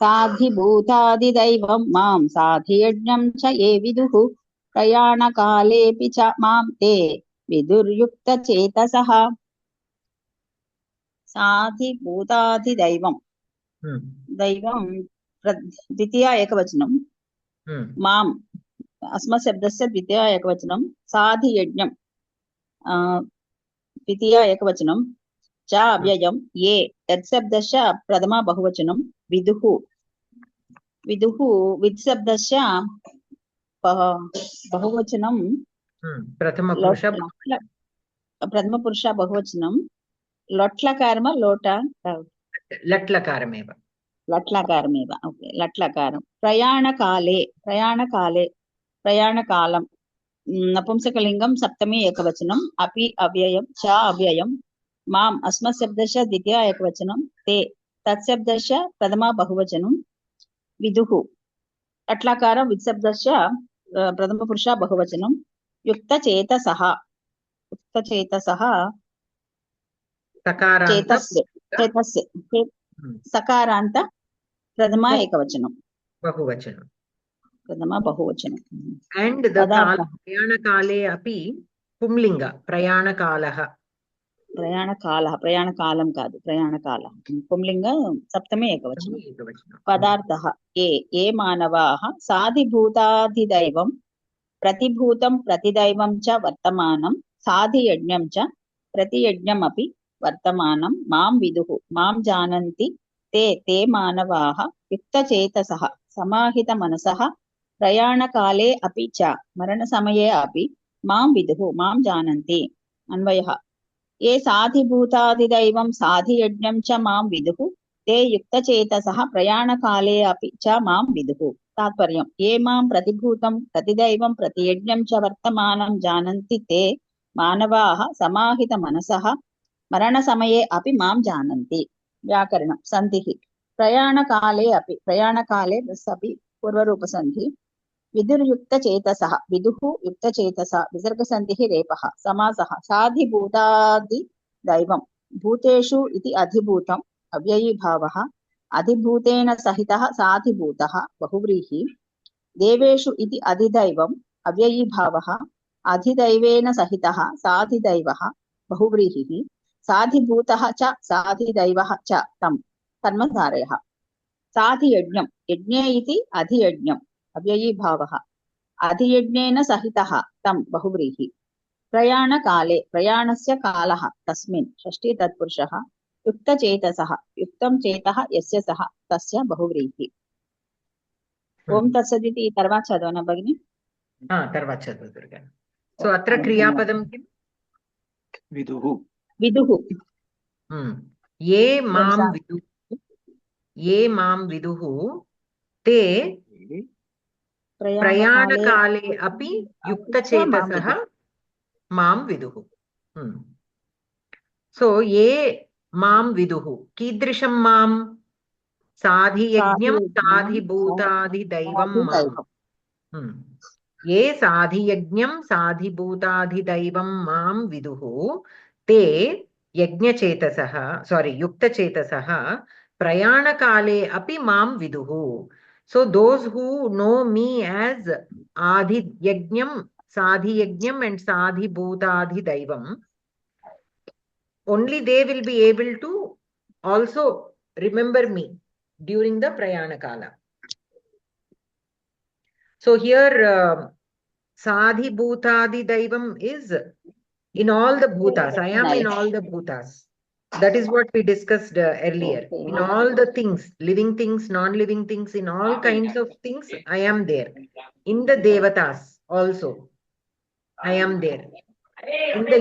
సాధిభూతాది దైవం మాం సాధియజ్ఞం చ ఏ విదుః ప్రయాణకాలేపి చ మాం తే విదుర్యుక్త చేతసః. సాధిభూతాది దైవం, దైవం ద్వితీయ ఏకవచనం. మాం అస్మత్ శబ్దస్య ద్వితీయ ఏకవచనం. సాధి యజ్ఞం ద్వితీయ ఏకవచనం. చ అవ్యయం. ఏ తత్శబ్దస్య ప్రథమ బహువచనం. విదుః విద్ శబ్దస్య బహువచనం. ప్రథమ పురుష బహువచనం. లొట్లకారమ లోట లట్లకారమేవ. లట్లకారమేవ. ఓకే, లట్లకారం. ప్రయాణకాలే ప్రయాణకాలం నపుంసకలింగం సప్తమి ఏకవచనం. అపి అవ్యయం. చ అవ్యయం. మాం అస్మత్ శబ్దస్య ద్వితీయ ఏకవచనం. తే తత్శబ్దస్య ప్రథమ బహువచనం. విదుః లట్లకారం విత్శబ్దస్య ప్రథమ పురుష బహువచనం. యుక్త చేతసః సకారాంత ప్రథమ ఏకవచనం. బహువచనం. ప్రథమ బహువచనం. అండ్ ద ప్రయాణకాలే అపి పుంలింగ. ప్రయాణకాలః. ప్రయాణకాలం కాదు, ప్రయాణకాల పుంలింగ సప్తమే ఏకవచనం. పదార్థః ఏ మానవాః సాధిభూతాధిదైవం ప్రతిభూతం ప్రతిదైవం చ వర్తమానం సాధియజ్ఞం చ ప్రతియజ్ఞమపి వర్తమానం మాం విదుః మాం జానంతి తే మానవాః యుక్తచేతసః సమాహిత మనసః ప్రయాణకాలే అపి చ మరణసమయే అపి మాం విదుః మాం జానంతి. అన్వయః ఏ సాధిభూతాదిదైవం సాధియజ్ఞం చ మాం విదుః తే యుక్తచేతసః ప్రయాణకాలే అపి చ మాం విదుః. తాత్పర్యం. ఏ మాం ప్రతిభూతం ప్రతిదైవం ప్రతియజ్ఞం చ వర్తమానం జానంతి తే మానవాః సమాహిత మనసః మరణసమయే అపి మాం జానంతి. వ్యాకరణం. సంధిః. ప్రయాణకాలే అపి ప్రయాణకాలే అపి పూర్వరూపసంధి. విదుర్యుక్తచేతసః విదుః యుక్తచేతస విసర్గసంధిః రేపః. సమాసః. సాధిభూతాది దైవం భూతేషు ఇతి అధిభూతం అవ్యయీభావః. అధిభూతేన సహితః సాధిభూతః బహువ్రీహి. దేవేషు ఇతి అధిదైవం అవ్యయీభావః. అధిదైవేన సహితః సాధిదైవః బహువ్రీహిః. సాధిభూతః చ సాధిదైవః చ తం కర్మధారయః. సాధియజ్ఞం యజ్ఞే ఇతి అధియజ్ఞం అవ్యయీభావః. అధియజ్ఞేన సహితః తం బహువ్రీహి. ప్రయాణకాలే ప్రయాణస్య కాలః తస్మిన్ షష్ఠీ తత్పురుషః. యుక్తచేతసః యుక్తం చేతః యస్య సః తస్య బహువ్రీహి. ఓం తత్సదితి. తర్వాత చదవనా భగిని? తర్వాత చదువుదురు గాని. సో అత్ర క్రియాపదం కిం? విదుః. ఏ మాం విదుః తే ప్రయాణకాలే అపి యుక్తచేతసః మాం విదుః. సో ఏ మాం విదుః కీదృశం మాం? సాధియజ్ఞం సాధిభూతాధిదైవం మాం. ఏ సాధియజ్ఞం సాధిభూతాధిదైవం మాం విదుః తే యజ్ఞచేతసః యుక్తచేతసః ప్రయాణకాలే అపి మాం విదుః. So those who know me as ఆధియజ్ఞం సాధియజ్ఞం అండ్ సాధిభూతాధిదైవం, only they will be able to also remember me during the prayana kala. So here sadhi bhutadi daivam is In all the bhutas. I am in all the bhutas. That is what we discussed earlier. Okay. In all the things, living things, non-living things, in all kinds of things, I am there. In the devatas also, I am there. In the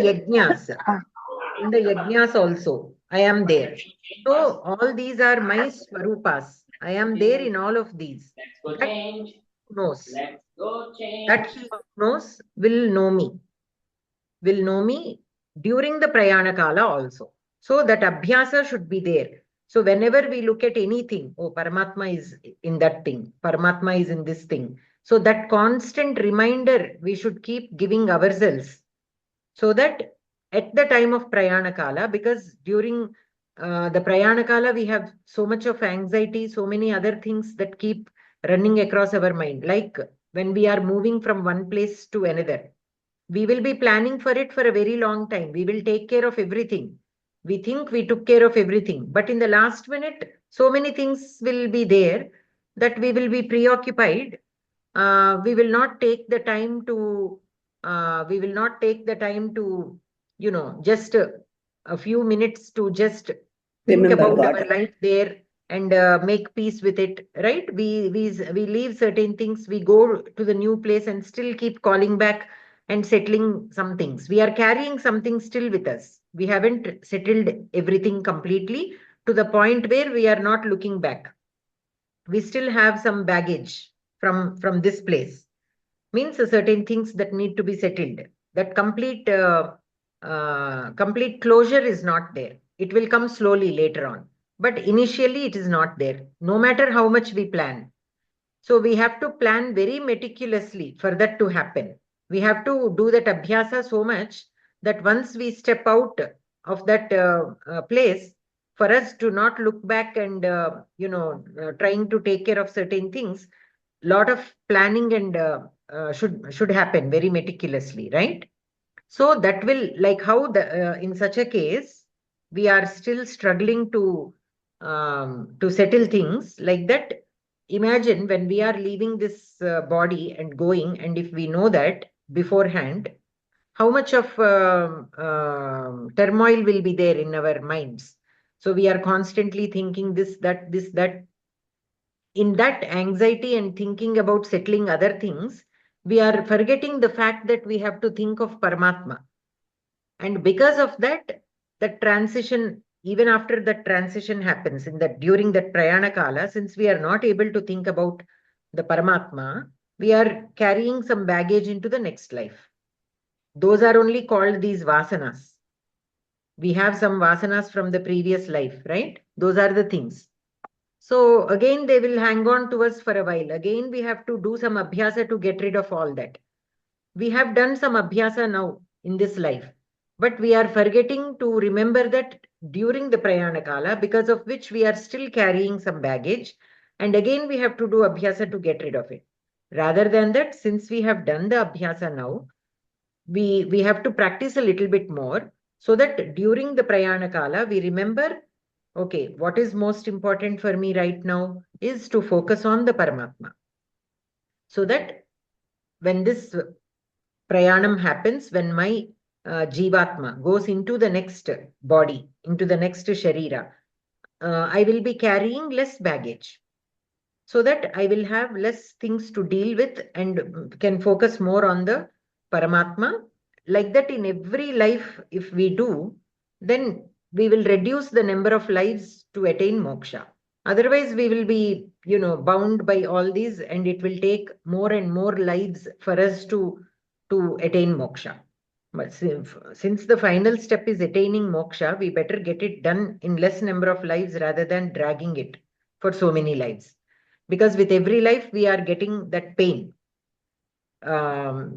yajnas also, I am there. So all these are my swarupas. I am there in all of these. That he knows. That he knows will know me during the prayana kala also. So that abhyasa should be there. So whenever we look at anything, oh, Paramatma is in that thing, Paramatma is in this thing. So that constant reminder we should keep giving ourselves, so that at the time of prayana kala, because during the prayana kala we have so much of anxiety, so many other things that keep running across our mind. Like when we are moving from one place to another, we will be planning for it for a very long time. We will take care of everything. We think we took care of everything, but in the last minute, so many things will be there that we will be preoccupied. We will not take the time to, just a few minutes to just think Remember about God. our life there and make peace with it, right? We leave certain things, we go to the new place and still keep calling back and settling some things. We are carrying something still with us. We haven't settled everything completely to the point where we are not looking back. We still have some baggage from this place. Means certain things that need to be settled. That complete closure is not there. It will come slowly later on. But initially it is not there, no matter how much we plan. So we have to plan very meticulously for that to happen. We have to do that abhyasa so much that once we step out of that place, for us to not look back and, trying to take care of certain things, lot of planning and should happen very meticulously, right? So that will, like how in such a case, we are still struggling to settle things like that. Imagine when we are leaving this body and going, and if we know that beforehand, how much of turmoil will be there in our minds. So we are constantly thinking this, that. In that anxiety and thinking about settling other things, we are forgetting the fact that we have to think of Paramatma. And because of that, the transition, even after that transition happens in that during that prayana kala, since we are not able to think about the Paramatma, we are carrying some baggage into the next life. Those are only called these vasanas. We have some vasanas from the previous life, right? Those are the things. So again, they will hang on to us for a while. Again, we have to do some abhyasa to get rid of all that. We have done some abhyasa now in this life, but we are forgetting to remember that during the prayana kala, because of which we are still carrying some baggage. And again, we have to do abhyasa to get rid of it. Rather than that, since we have done the abhyasa now, we have to practice a little bit more so that during the prayana kala, we remember, okay, what is most important for me right now is to focus on the Paramatma. So that when this prayanam happens, when my Jivatma goes into the next body, into the next Sharira, I will be carrying less baggage, so that I will have less things to deal with and can focus more on the Paramatma. Like that, in every life, if we do, then we will reduce the number of lives to attain moksha. Otherwise, we will be, bound by all these, and it will take more and more lives for us to attain moksha. But since the final step is attaining moksha, we better get it done in less number of lives rather than dragging it for so many lives. Because with every life, we are getting that pain.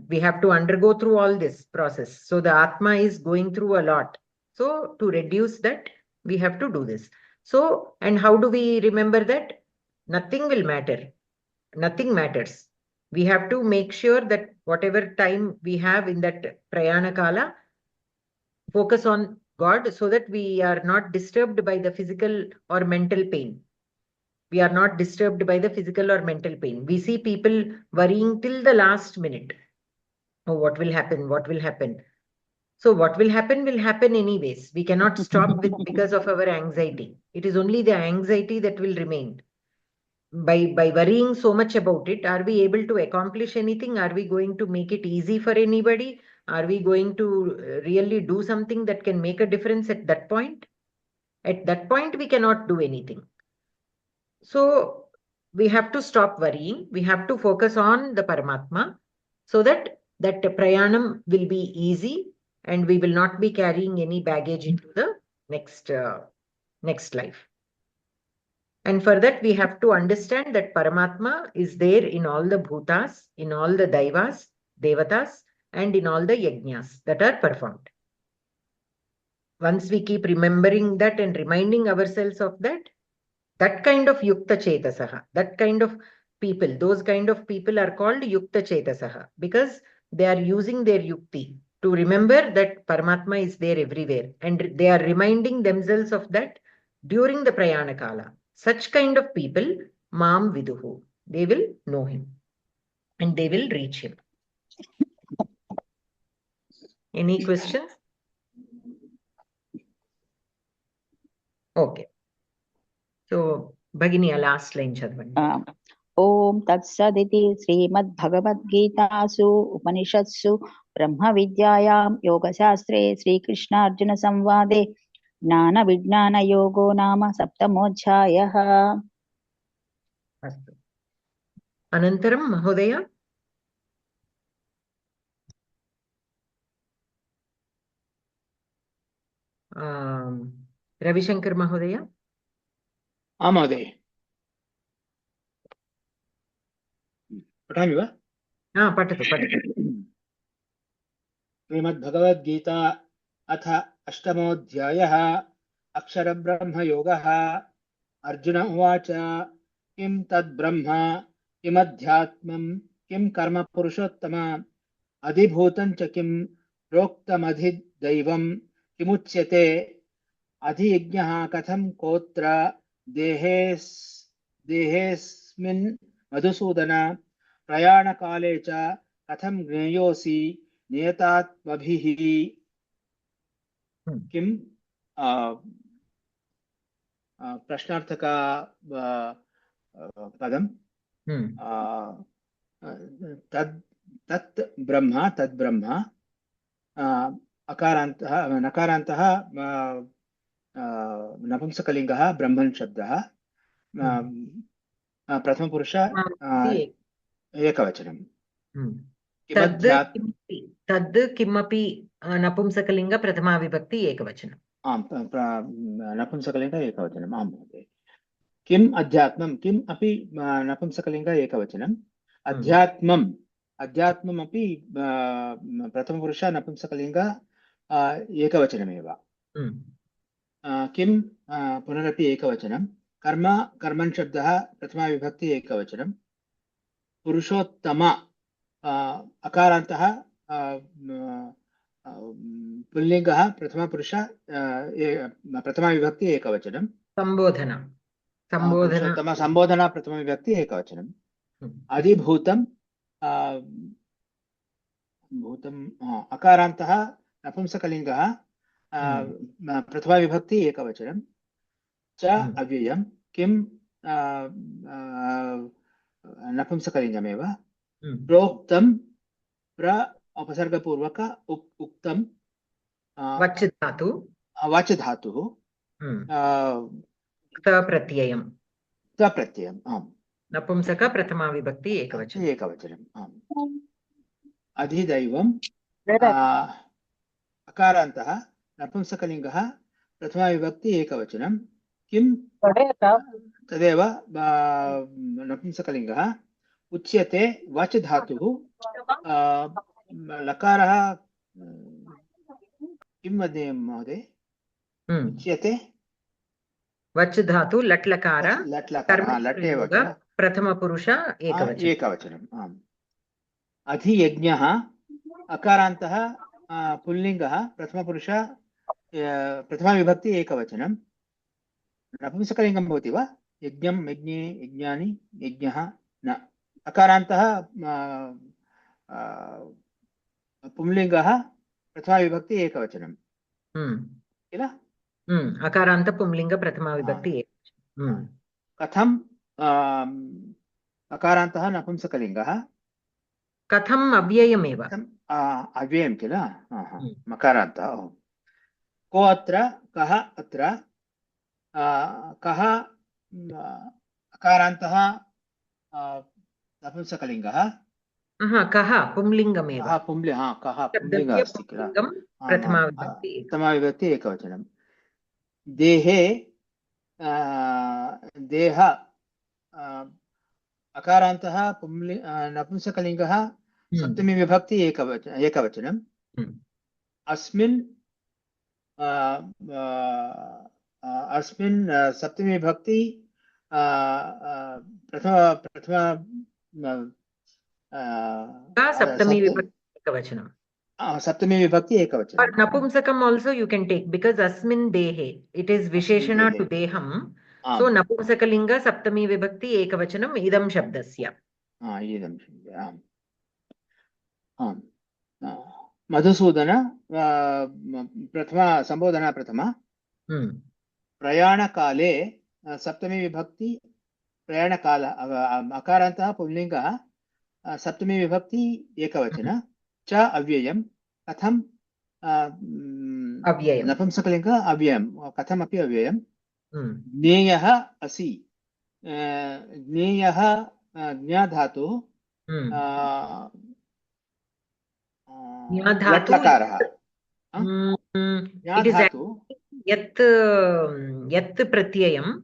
We have to undergo through all this process. So the Atma is going through a lot. So to reduce that, we have to do this. So, and how do we remember that? Nothing will matter. Nothing matters. We have to make sure that whatever time we have in that prayana kala, focus on God so that we are not disturbed by the physical or mental pain. We are not disturbed by the physical or mental pain. We see people worrying till the last minute. Oh, what will happen? What will happen? So what will happen anyways. We cannot stop with because of our anxiety. It is only the anxiety that will remain. By worrying so much about it, are we able to accomplish anything? Are we going to make it easy for anybody? Are we going to really do something that can make a difference at that point? At that point, we cannot do anything. So we have to stop worrying. We have to focus on the Paramatma so that prayanam will be easy and we will not be carrying any baggage into the next life. And for that, we have to understand that Paramatma is there in all the bhutas, in all the daivas, devatas, and in all the yajnas that are performed. Once we keep remembering that and reminding ourselves of that, that kind of yukta chetasaha, that kind of people, those kind of people are called yukta chetasaha because they are using their yukti to remember that Paramatma is there everywhere and they are reminding themselves of that during the prayana kala. Such kind of people, Mam Viduhu, they will know him and they will reach him. Any questions? Okay. So, Bhagini, last line chadvandi. Om Tatsaditi Srimad-Bhagavad-Gitasu Upanishatsu Brahma-Vidyayam Yoga-Shastre Sri Krishna-Arjuna Samvade Jnana-Vijnana-Yogo Nama Saptamodhyayah. Astu. Anantaram, Mahodaya. Ravishankar Mahodaya. महोदय पठामि वा? पठतु पठतु. श्रीमद्भगवद्गीता अथ अष्टमोऽध्यायः अक्षरब्रह्मयोगः। अर्जुन उवाच किं तद्ब्रह्म किमध्यात्मं किं कर्म पुरुषोत्तम अधिभूतं च किं प्रोक्तमधिदैवं किमुच्यते अधियज्ञः कथं कोत्र देहेऽस्मिन् मधुसूदन प्रयाणकाले च कथं ज्ञेयोऽसि नियतात्मभिः किं प्रश्नार्थक पदं तत् ब्रह्म अकारान्तः नकारान्तः नपुंसकलिङ्गः ब्रह्मन् शब्दः प्रथमपुरुष एकवचनं तद् किमपि नपुंसकलिङ्ग प्रथमा विभक्ति एकवचनम्. आम् नपुंसकलिङ्ग एकवचनम्. आम् महोदय. किम् अध्यात्मं किम् अपि नपुंसकलिङ्ग एकवचनम्. अध्यात्मम् अपि प्रथमपुरुष नपुंसकलिङ्ग एकवचनमेव. किं पुनरपि एकवचनं. कर्म कर्मन् शब्दः प्रथमा विभक्ति एकवचनं. पुरुषोत्तम अकारान्तः पुल्लिङ्गः प्रथमपुरुष प्रथमा विभक्ति एकवचनं. संबोधना प्रथमा विभक्ति एकवचनं. अधिभूतं अकारान्तः नपुंसकलिङ्गः प्रथमा विभक्ति एकवचनं. च अव्ययं किं नपुंसकलिङ्गमेव. प्रोक्तं प्र उपसर्गपूर्वक उक्तं वच् धातुः प्रत्ययम्. आम्. नपुंसक प्रथमा विभक्ति एकवचनम्. आम्. अधिदैवं अकारान्तः नपुंसकलिङ्गः प्रथमा विभक्ति एकवचनं. किं तदेव नपुंसकलिङ्गः. उच्यते वच् धातुः लकारः किं वदेम महोदय? उच्यते वच् धातु लट्लकार लट् एव प्रथमपुरुष एकवचनम्. आम्. अधियज्ञः अकारान्तः पुल्लिङ्गः प्रथमपुरुष प्रथमा विभक्ति एकवचनं. नपुंसकलिङ्गं भवति वा? यज्ञं यज्ञे यज्ञानि यज्ञः न. अकारान्तः पुंलिङ्गः प्रथमा विभक्ति एकवचनं किल अकारान्त पुंलिङ्ग प्रथमा विभक्ति कथं अकारान्तः नपुंसकलिङ्गः कथम् अव्ययमेव अव्ययं किल मकारान्तः को अत्र कः अत्र कः अकारान्तः नपुंसकलिङ्गः कः पुंलिङ्गमेव कः पुंलिङ्गः अस्ति किल प्रथमा विभक्ति प्रथमा विभक्ति एकवचनं देहे देह अकारान्तः नपुंसकलिङ्गः सप्तमी विभक्ति एकवचनं अस्मिन् अस्मिन् सप्तमी विभक्ति प्रथमा सप्तमी विभक्ति एकवचनं सप्तमी विभक्ति एकवचनं नपुंसकम् also you can take because अस्मिन् देहे it is विशेषण to देहं so नपुंसकलिङ्ग सप्तमी विभक्ति एकवचनम् इदं शब्दस्य इदं मधुसूदन प्रथमा संबोधना प्रथमा प्रयाणकाले सप्तमी विभक्ति प्रयाणकाल अकारान्तः पुल्लिङ्गः सप्तमी विभक्ति एकवचन च अव्ययं कथं अव्ययं नपुंसकलिङ्ग अव्ययं कथमपि अव्ययं ज्ञेयः असि ज्ञेयः ज्ञाधातुः लट्लकारः यत् प्रत्ययं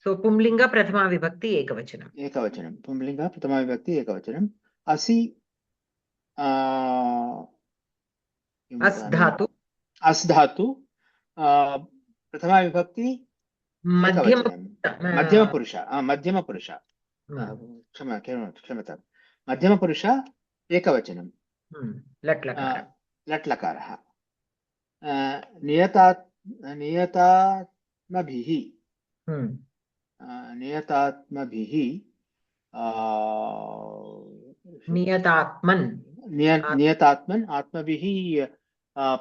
सो पुंलिङ्ग प्रथमा विभक्ति एकवचनं पुंलिङ्ग प्रथमा विभक्ति एकवचनं असि अस् धातु प्रथमा विभक्ति मध्यमपुरुष क्षम्यतां मध्यमपुरुष एकवचनं लट्लकारः नियतात्मन् आत्मभिः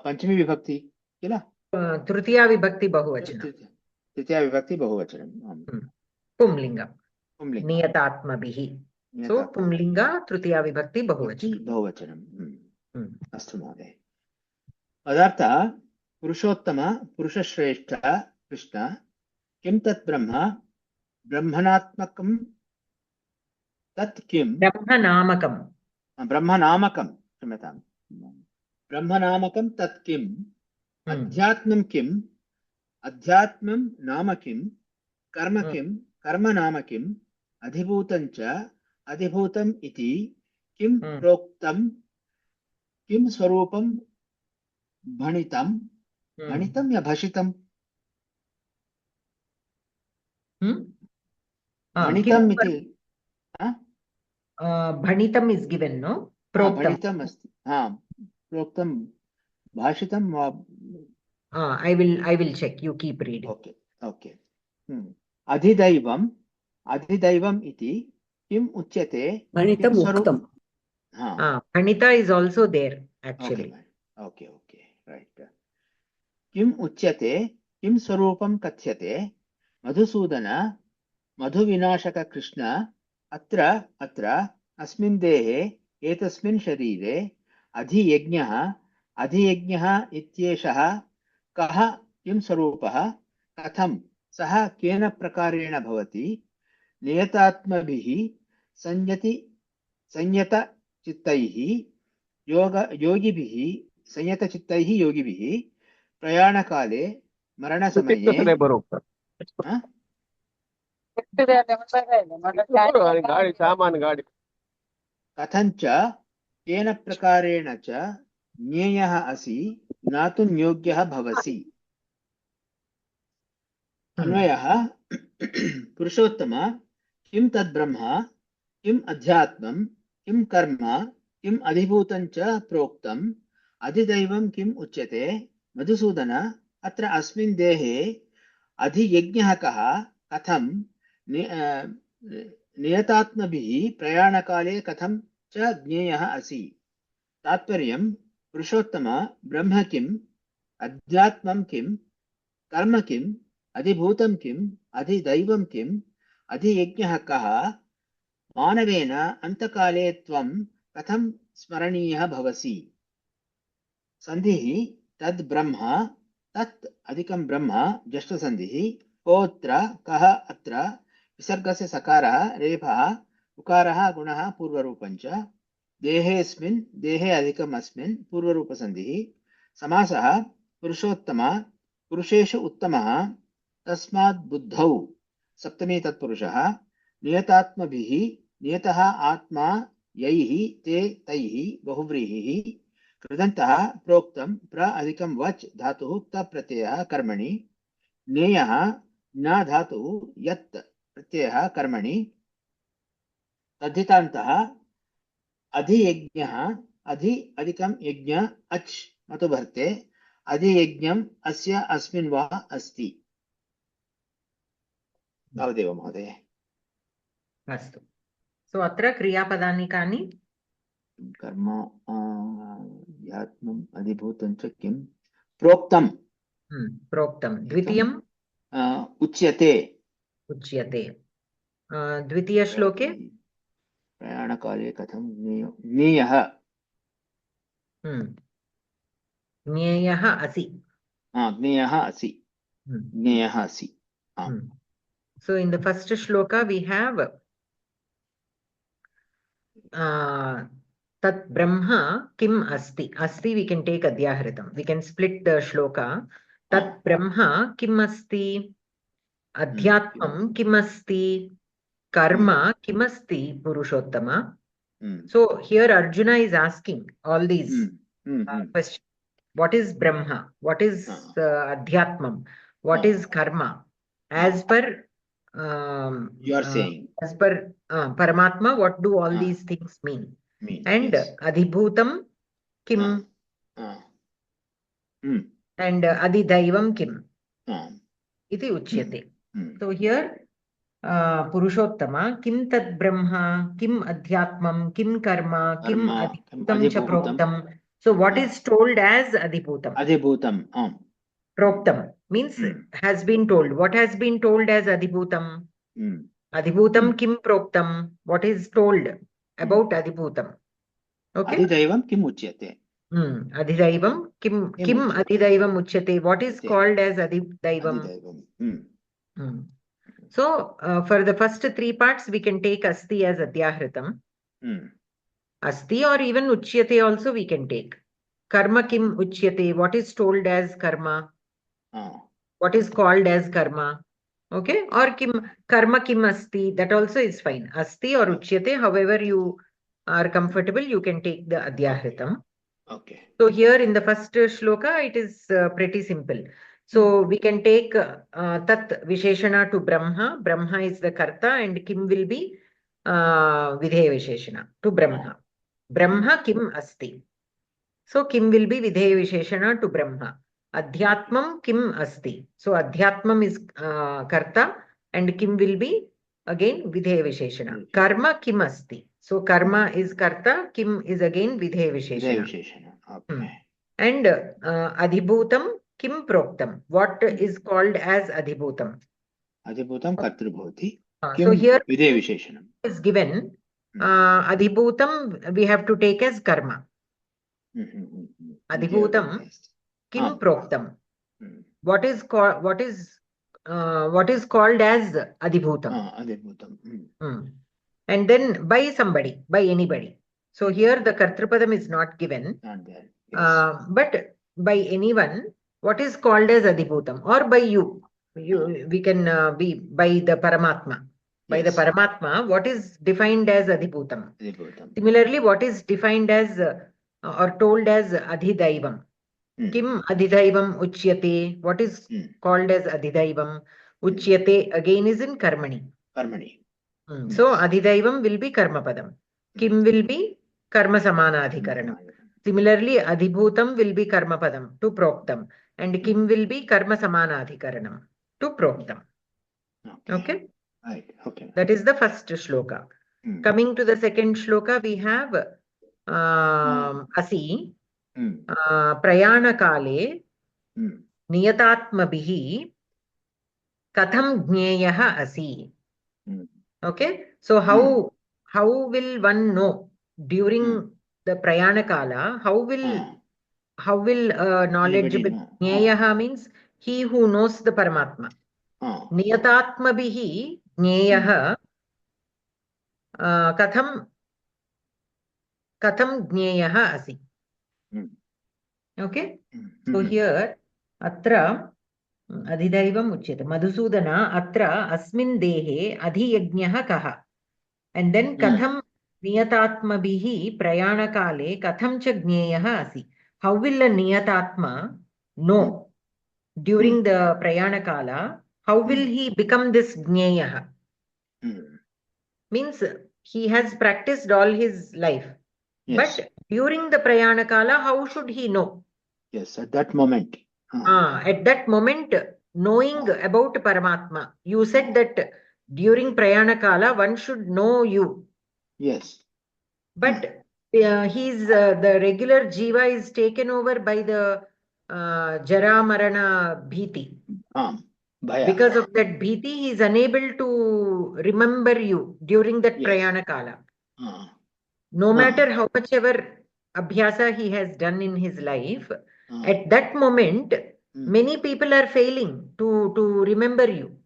पंचमी विभक्ति किल तृतीया विभक्ति बहुवचनं पुंलिङ्ग नियतात्मभिः सो पुंलिङ्ग तृतीया विभक्ति बहुवचनं अस्तु महोदय पदार्थ पुरुषोत्तम पुरुषश्रेष्ठ कृष्ण किं तत् ब्रह्म ब्रह्मणात्मकं तत् किं ब्रह्मनामकं क्षम्यतां ब्रह्मनामकं तत् किम् अध्यात्मं किम् अध्यात्मं नाम किं कर्म नाम किम् अधिभूतं च अधिभूतम् इति किं प्रोक्तं किं स्वरूपं भणितं या भषितम् भणितम् इति भणितम् इस् गिवेन् नो भणितम् अस्ति प्रोक्तं भाषितं वा I will check you keep reading okay अधिदैवम् इति किम् उच्यते भणितम् उक्तम् भणिता is also there actually okay right किम् उच्यते किं स्वरूपं कथ्यते मधुसूदन मधुविनाशक कृष्ण अत्र अस्मिन् देहे एतस्मिन् शरीरे अधियज्ञः इत्येषः कः किं स्वरूपः कथं सः केन प्रकारेण भवति नियतात्मभिः संयतचित्तैः योगिभिः प्रयाणकाले मरणसमये कथञ्च केन प्रकारेण च ज्ञेयः असि ज्ञातुं योग्यः भवसि अन्वयः पुरुषोत्तम किं तद्ब्रह्म किम् अध्यात्मं किं कर्म किम् अधिभूतं च प्रोक्तम् अधिदैवं किम् उच्यते मधुसूदन अत्र अस्मिन् देहे अधियज्ञः कः कथं नियतात्मभिः प्रयाणकाले कथं च ज्ञेयः असि तात्पर्यं Purushottama Brahma kim, Adhyatmam kim, Karma kim, Adhibhutam kim, Adhidaivam kim, Adhiyajnah kaha, Manavena Antakale tvam Katham Smaraniya bhavasi. Sandhihi tad Brahma, tat adhikam Brahma, Jashta Sandhihi, Potra kaha atra, Visargasya sakaraha, Rebha, Ukaraha gunaha purvarupancha, Dehesmin, Dehe adhikam asmin, Purvarupasandhihi, Samasaha, Purushottama, Purushesha uttamaha, Tasmad buddhau, Saptami tatpurushaha, Niyatatmabhihi, Niyataha atma, Yaihi, te taihi, Bahuvrihi, कृदन्तः प्रोक्तं प्र अधिकं वच् धातुः त प्रत्ययः कर्मणि ज्ञेयः न धातुः यत् प्रत्ययः कर्मणि तद्धितान्तः अधियज्ञः अधि अधिकं यज्ञ अच् मतुभर्ते अधियज्ञम् अस्य अस्मिन् वा अस्ति तावदेव महोदय अस्तु सो अत्र क्रियापदानि कानि कर्म यात्मम् अधिभूतं च किं प्रोक्तं प्रोक्तं द्वितीयम् उच्यते उच्यते द्वितीयश्लोके प्रयाणकाले कथं ज्ञेयः ज्ञेयः असि ज्ञेयः असि ज्ञेयः असि so in the first shloka we have tat brahma kim asti asti we can take adhyahritam we can split the shloka tat brahma kim asti adhyatmam kim asti karma kim asti purushottama so here Arjuna is asking all these questions what is brahma what is adhyatmam what is karma as per you are saying as per Paramatma, what do all these things mean? And yes. Adhibhutam kim and Adhidaivam kim iti uchyate. So here Purushottama kim tad brahma kim adhyatmam kim karma kim adhibhutam cha proktam. So what is told as Adhibhutam? Adhibhutam. Proktam means has been told. What has been told as Adhibhutam? Adhibhutam kim proktam. What is told about Adhibhutam? Okay. Adhidaivam kim uchyate. Adhidaivam kim Adhidaivam uchyate. What is called as Adhidaivam? So for the first three parts we can take asti as adhyahritam. Asti or even uchyate also we can take. Karma kim uchyate. What is told as karma? What is called as karma? Okay, or karma kim asti, that also is fine. Asti or uchyate, however you are comfortable, you can take the adhyahritam. Okay. So here in the first shloka, it is pretty simple. So we can take tat visheshana to Brahma. Brahma is the karta and kim will be videya visheshana to Brahma. Brahma kim asti. So kim will be videya visheshana to Brahma. Adhyatmam kim asti. So adhyatmam is karta and kim will be again videya visheshana. Karma kim asti. So karma is karta, kim is again videya visheshana. Okay. And adhibhutam kim proktam. What is called as adhibhutam? Adhibhutam kartribhoti. So here videya visheshana is given. Adhibhutam we have to take as karma. Adhibhutam kim proktam. What is called as adhibhutam? And then by somebody, by anybody. So here the kartripadam is not given. But by anyone, what is called as adhibhutam? Or by you. We can be by the Paramatma. By the Paramatma, what is defined as adhibhutam? Similarly, what is defined as or told as adhidaivam? Kim adhidaivam uchyate? What is called as adhidaivam? Uchyate again is in karmani. So adhidaivam will be karma padam. Kim will be karma samanadhikaranam. Similarly, adhibhutam will be karma padam to proktam. And kim will be karma samanadhikaranam to proktam. Okay? Right. Okay. That is the first shloka. Coming to the second shloka, we have asi. prayanakale niyatatmabhihi katham jneyah asi. Okay, so how will one know during the prayanakala? How will knowledge be? Jneyah means he who knows the Paramatma. Niyatatmabhihi jneyah katham jneyah asi. Okay, so here atra adhidaivam uchyate. Madhusudana atra asmin dehe adhiyajnah kaha. And then katham niyatatmabhihi prayanakale katham cha jneyah asi. How will a niyatatma know during the prayanakala? How will he become this jneyah? Means he has practiced all his life. Yes. But during the prayanakala, how should he know? Yes, at that moment. At that moment, knowing about Paramatma. You said that during prayanakala, one should know you. Yes. But the regular jiva is taken over by the jara marana bhiti. Because of that bhiti, he is unable to remember you during that prayanakala. No matter how much ever abhyasa he has done in his life, at that moment, many people are failing to remember you.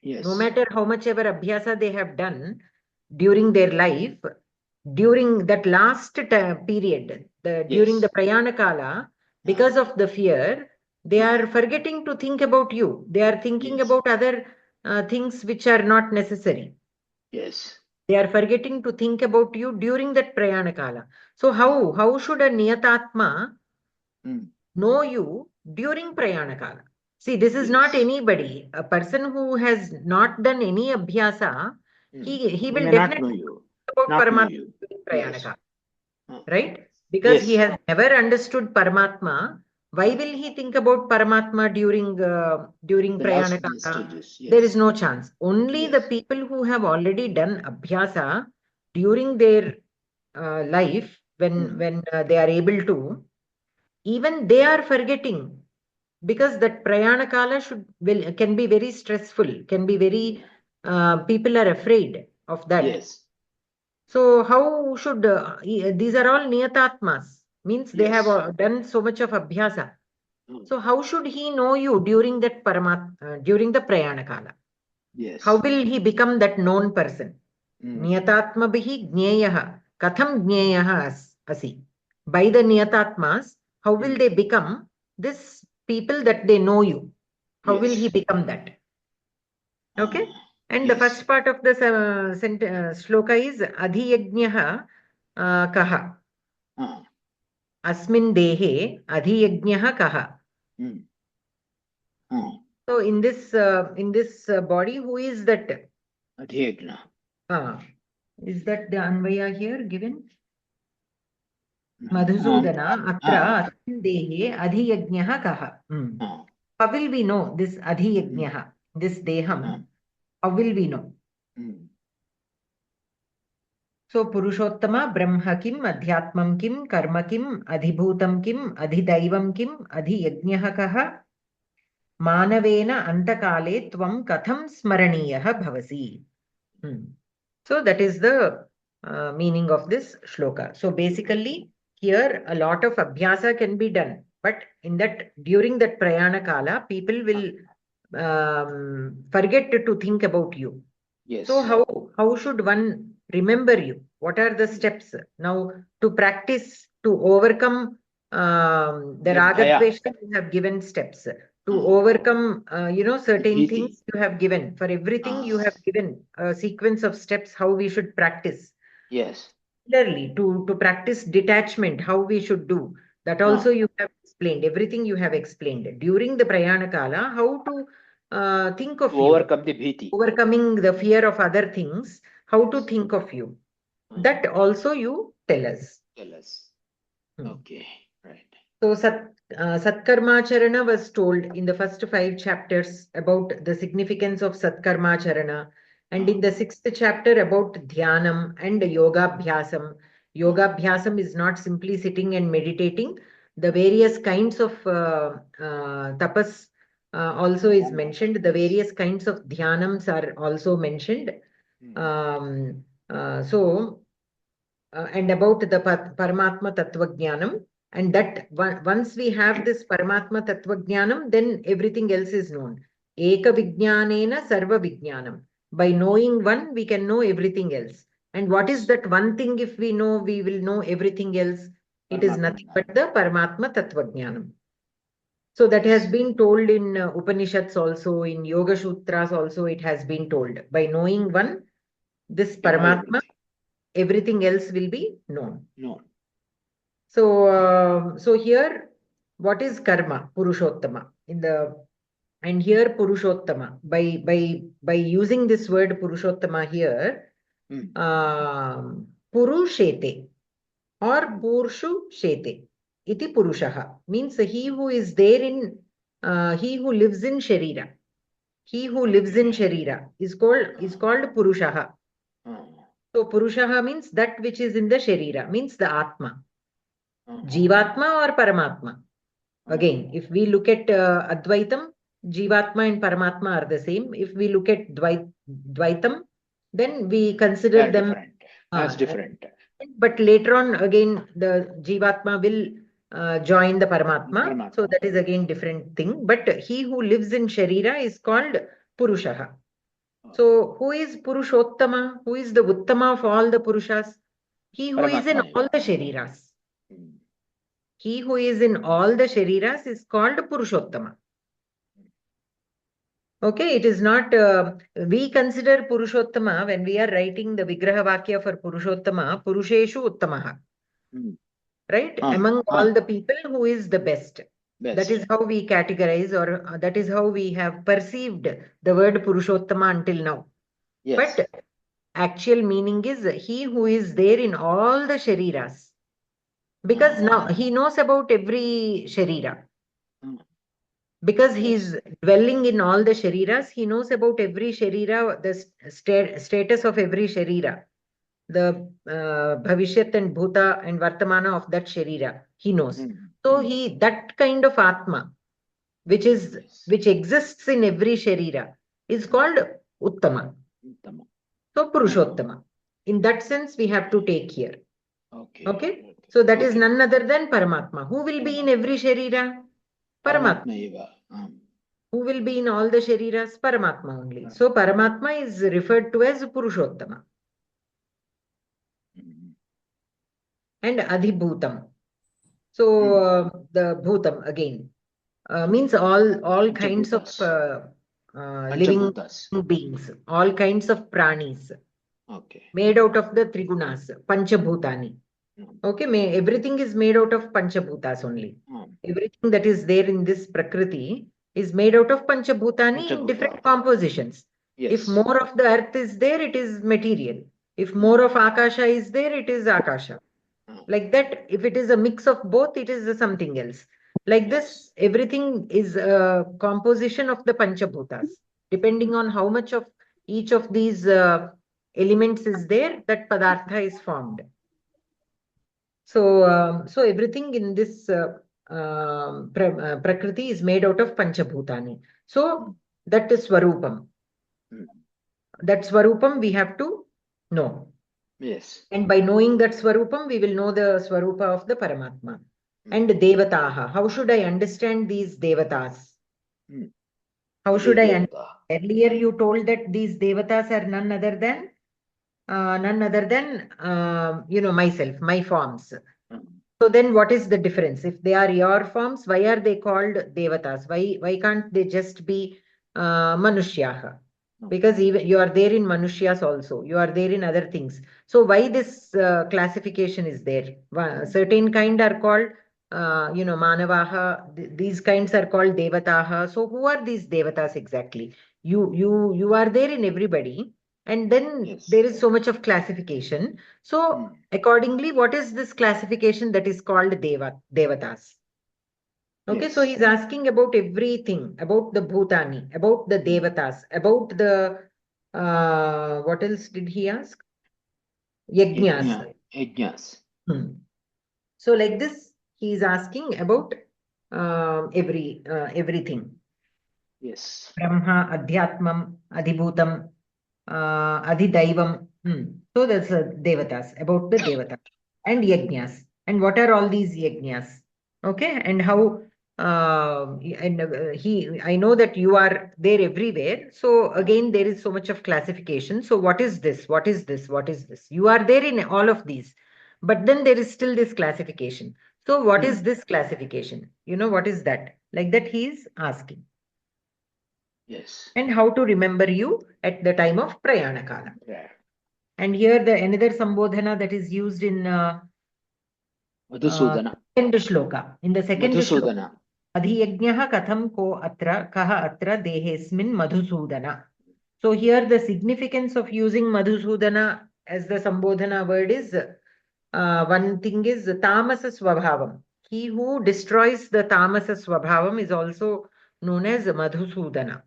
Yes. No matter how much ever abhyasa they have done during their life, during that last period, during the prayanakala, because of the fear, they are forgetting to think about you. They are thinking about other things which are not necessary. Yes. They are forgetting to think about you during that prayanakala. So how should a niyatatma know you during prayanakala? See, this is not anybody. A person who has not done any abhyasa, he will definitely know about Paramatma during prayanakala. Right? Because he has never understood Paramatma. Why will he think about Paramatma during prayanakala? There is no chance. Only the people who have already done abhyasa during their life, when they are able to, even they are forgetting, because that prayanakala can be very stressful, can be very people are afraid of that. Yes. So how should these are all niyatatmas, means they have done so much of abhyasa. So how should he know you during that during the prayanakala? Yes. How will he become that known person? Niyatatmabhihi jneyah katham jneyah asi. By the niyatatmas, how will they become this people that they know you? How will he become that? Okay. And the first part of the shloka is adhiyajnah kaha. Asmin dehe adhiyajnah kaha. So in this body, who is that? Adhiyajna. Is that the Anvaya here given? Madhusudana atra asmin dehe adhiyajnah kaha. How will we know this adhiyajnah, this deham? How will we know? So Purushottama Brahma kim, Adhyatmam kim, Karma kim, Adhibhutam kim, Adhidaivam kim, Adhiyajnah kaha, Manavena antakale tvam katham smaraniyah bhavasi. So that is the meaning of this shloka. So basically here a lot of abhyasa can be done, but during that prayana kala, people will forget to think about you. Yes. So how should one remember you? What are the steps now to practice to overcome the ragadvesha? You have given steps to overcome certain things you have given. For everything you have given a sequence of steps how we should practice. Yes. Clearly to practice detachment, how we should do that also you have explained. Everything you have explained during the prayana kala, how to think of you, overcome the bhiti, overcoming the fear of other things, how to think of you, that also you tell us. Okay, right. So Satkarmacharana was told in the first 5 chapters about the significance of Satkarmacharana, and in the 6th chapter about Dhyanam and Yoga Bhyasam. Yoga Bhyasam is not simply sitting and meditating, the various kinds of tapas also is mentioned. The various kinds of dhyanams are also mentioned. And about the Paramatma Tattva Jnanam, and that once we have this Paramatma Tattva Jnanam, then everything else is known. Eka Vijnanena Sarva Vijnanam. By knowing one, we can know everything else. And what is that one thing? If we know, we will know everything else. It is nothing but the Paramatma Tattva Jnanam. So that has been told in Upanishads also, in Yoga Sutras also, it has been told. By knowing one, this Paramatma, everything else will be known. So, so here, what is karma? Purushottama. And here Purushottama. By using this word Purushottama here, Purushete or Purshu Shete. Iti Purushaha means he who is there in, he who lives in Sharira. He who lives in Sharira is called Purushaha. So Purushaha means that which is in the Sharira, means the Atma. Jivatma or Paramatma. Again, if we look at Advaitam, Jivatma and Paramatma are the same. If we look at Dvaitam, then we consider them different. As different. But later on, again, the Jivatma will join the Paramatma. So that is again different thing. But he who lives in Sharira is called Purushaha. So who is Purushottama? Who is the Uttama of all the Purushas? He who is in all the Shariras. He who is in all the Shariras is called Purushottama. Okay, it is not, we consider Purushottama when we are writing the Vigraha Vakya for Purushottama, Purusheshu Uttamaha. Right? Among all the people, who is the best. That is how we categorize, or that is how we have perceived the word Purushottama until now. But actual meaning is he who is there in all the Shariras. Because now he knows about every Sharira. Because he is dwelling in all the Shariras, he knows about every Sharira, the status of every Sharira. The Bhavishyat and Bhuta and Vartamana of that Sharira, he knows. So that kind of Atma, which exists in every Sharira, is called Uttama. So Purushottama. In that sense, we have to take here. Okay? So that is none other than Paramatma. Who will be in every Sharira? Paramatma. Who will be in all the Shariras? Paramatma only. So Paramatma is referred to as Purushottama. And Adhibhutam. So the Bhutam again means all kinds of living beings, all kinds of pranis. Made out of the Trigunas, Panchabhutani. Okay, everything is made out of Panchabhutas only. Everything that is there in this Prakriti is made out of Panchabhutani in different compositions. If more of the earth is there, it is material. If more of Akasha is there, it is Akasha. Like that, if it is a mix of both, it is something else. Like this, everything is a composition of the Panchabhutas. Depending on how much of each of these elements is there, that Padartha is formed. So, so everything in this Prakriti is made out of Panchabhutani. So that is Swarupam. That Swarupam we have to know. And by knowing that Swarupam, we will know the Swarupa of the Paramatma. And Devataha. How should I understand these Devatas? How should I understand? Earlier you told that these Devatas are none other than myself, my forms. So then what is the difference? If they are your forms, why are they called Devatas? Why can't they just be Manushyaha? Because even you are there in Manushyas also. You are there in other things. So why this classification is there? Certain kind are called, Manavaha. These kinds are called Devataha. So who are these Devatas exactly? You are there in everybody. And then there is so much of classification. So accordingly, what is this classification that is called Devatas? Okay, so he's asking about everything, about the Bhutani, about the Devatas, about the, what else did he ask? Yajnas. Yajnas. So like this, he is asking about everything. Yes. Brahma, Adhyatmam, Adhibhutam, Adhidaivam. So that's Devatas, about the Devatas and Yajnas. And what are all these Yajnas? Okay, and how I know that you are there everywhere. So again, there is so much of classification. So what is this? What is this? What is this? You are there in all of these, but then there is still this classification. So what is this classification? You know, what is that? Like that he is asking. Yes. And how to remember you at the time of Prayana Kala. Yeah. And here the another Sambodhana that is used in Madhusudana. second shloka. In the second shloka, Madhusudana. Adhiyajñah katham ko atra kaha atra dehesmin Madhusudana. So here the significance of using Madhusudana as the Sambodhana word is one thing is Tamasa Swabhavam. He who destroys the Tamasa Swabhavam is also known as Madhusudana.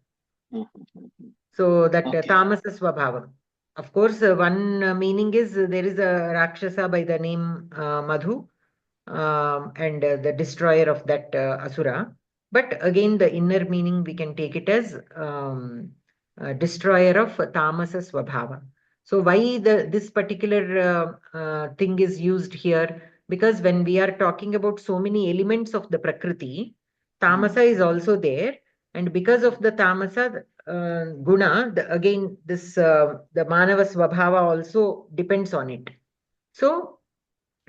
So that Tamasa Swabhavam. Of course, one meaning is there is a Rakshasa by the name Madhu and the destroyer of that Asura. But again, the inner meaning we can take it as destroyer of Tamasa Swabhava. So why this particular thing is used here? Because when we are talking about so many elements of the Prakriti, Tamasa is also there. And because of the Tamasa guna, again, this the Manava Swabhava also depends on it. So,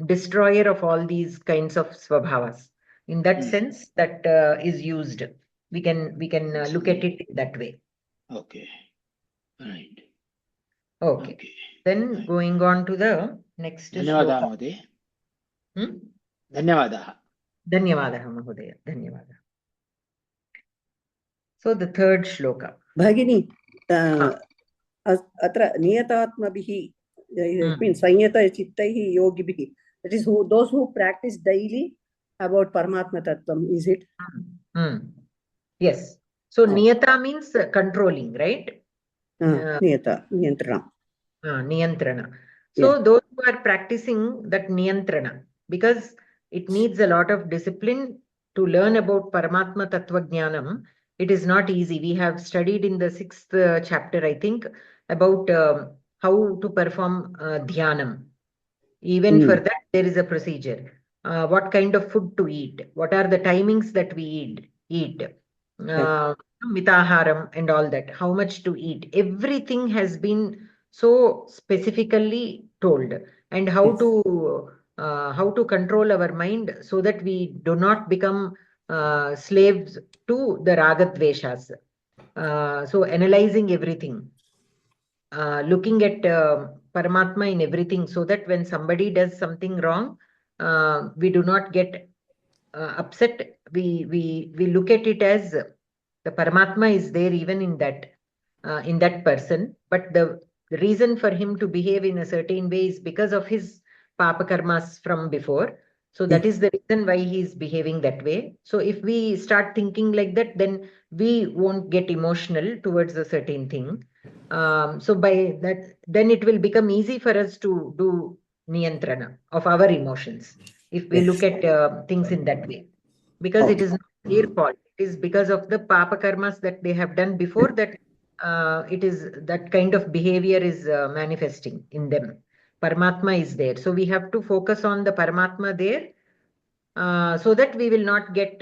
destroyer of all these kinds of Swabhavas. In that sense, that is used. We can look at it that way. Okay. Right. Okay. Then going on to the next Dhanyavadah, shloka. Mahoday. Dhanyavadah. Dhanyavadah, Mahodaya. Dhanyavadah. So the third shloka. Bhagini, atra niyatatmabhihi, it means sanyata chittaihi yogibhihi. That is those who practice daily about Paramatma Tattvam, is it? Yes. So niyata means controlling, right? Niyata, niyantrana. Niyantrana. So those who are practicing that niyantrana, because it needs a lot of discipline to learn about Paramatma Tattva Jnanam, it is not easy. We have studied in the 6th chapter, I think, about how to perform dhyanam. Even for that, there is a procedure. What kind of food to eat? What are the timings that we eat? Mitaharam and all that. How much to eat? Everything has been so specifically told. And how to control our mind so that we do not become slaves to the ragadveshas. So analyzing everything. Looking at Paramatma in everything so that when somebody does something wrong, we do not get upset. We look at it as the Paramatma is there even in that person. But the reason for him to behave in a certain way is because of his Papa Karmas from before. So that is the reason why he is behaving that way. So if we start thinking like that, then we won't get emotional towards a certain thing. So by that, then it will become easy for us to do niyantrana of our emotions if we look at things in that way, because it is not their fault. It is because of the papa karmas that they have done before that it is that kind of behavior is manifesting in them. Paramatma is there, so we have to focus on the Paramatma there. So that we will not get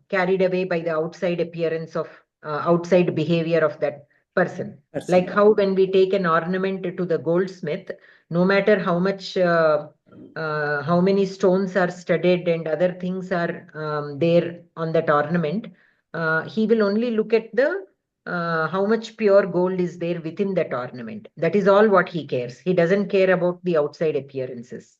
carried away by the outside appearance of outside behavior of that person. Like how when we take an ornament to the goldsmith, no matter how much, how many stones are studded and other things are there on that ornament, he will only look at the how much pure gold is there within that ornament. That is all what he cares. He doesn't care about the outside appearances.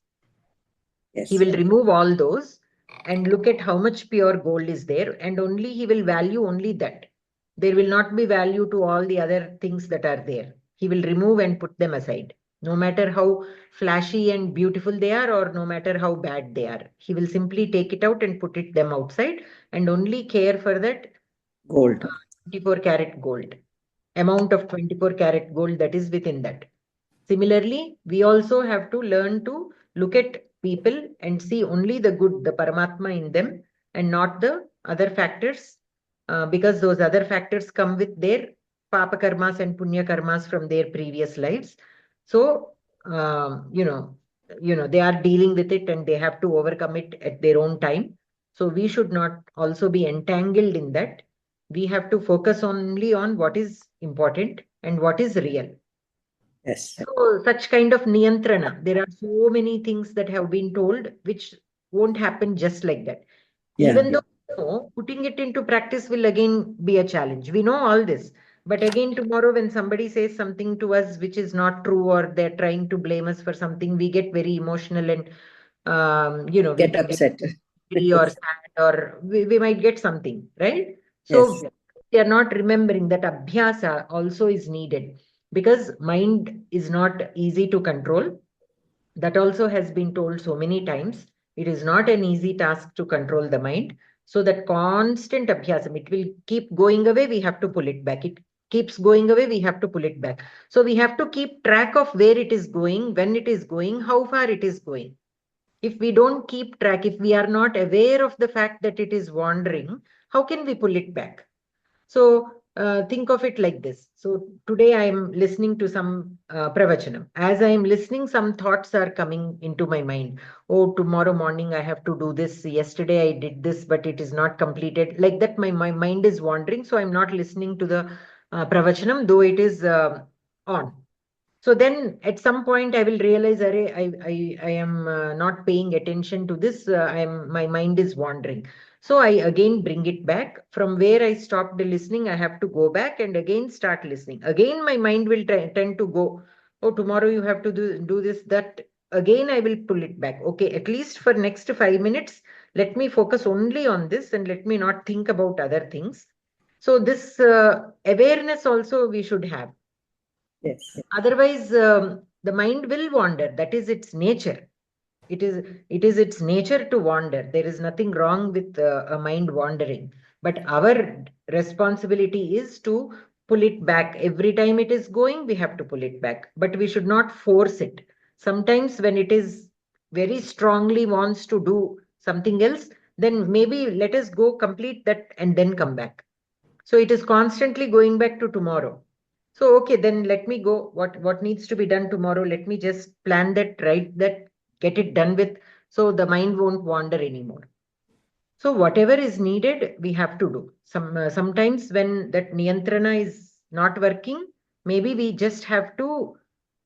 He will remove all those and look at how much pure gold is there, and only he will value only that. There will not be value to all the other things that are there. He will remove and put them aside, no matter how flashy and beautiful they are or no matter how bad they are. He will simply take it out and put it them outside and only care for that gold, 24 karat gold, amount of 24 karat gold that is within that. Similarly, we also have to learn to look at people and see only the good, the Paramatma in them, and not the other factors, because those other factors come with their Papa karmas and Punya karmas from their previous lives. So, they are dealing with it and they have to overcome it at their own time. So we should not also be entangled in that. We have to focus only on what is important and what is real. Yes. So such kind of niyantrana, there are so many things that have been told which won't happen just like that. Yeah. Even though putting it into practice will again be a challenge. We know all this. But again, tomorrow when somebody says something to us which is not true, or they're trying to blame us for something, we get very emotional and, we Get upset. angry or sad, or we might get something, right? So Yes. we are not remembering that abhyasa also is needed, because mind is not easy to control. That also has been told so many times. It is not an easy task to control the mind. So that constant abhyasam, it will keep going away, we have to pull it back. It keeps going away, we have to pull it back. So we have to keep track of where it is going, when it is going, how far it is going. If we don't keep track, if we are not aware of the fact that it is wandering, how can we pull it back? So think of it like this. So today I am listening to some pravachanam. As I am listening, some thoughts are coming into my mind. Oh, tomorrow morning I have to do this. Yesterday I did this, but it is not completed. Like that, my mind is wandering. So I'm not listening to the pravachanam, though it is on. So then at some point I will realize, I am not paying attention to this. My mind is wandering. So I again bring it back from where I stopped listening. I have to go back and again start listening. Again, my mind will tend to go, oh, tomorrow you have to do this, that. Again, I will pull it back. Okay, at least for next 5 minutes, let me focus only on this and let me not think about other things. So this awareness also we should have. Yes. Otherwise, the mind will wander. That is its nature. It is its nature to wander. There is nothing wrong with a mind wandering. But our responsibility is to pull it back. Every time it is going, we have to pull it back. But we should not force it. Sometimes when it is very strongly wants to do something else, then maybe let us go complete that and then come back. So it is constantly going back to tomorrow. So, okay, then let me go. What needs to be done tomorrow? Let me just plan that, write that, get it done with, so the mind won't wander anymore. So whatever is needed, we have to do. Sometimes when that niyantrana is not working, maybe we just have to,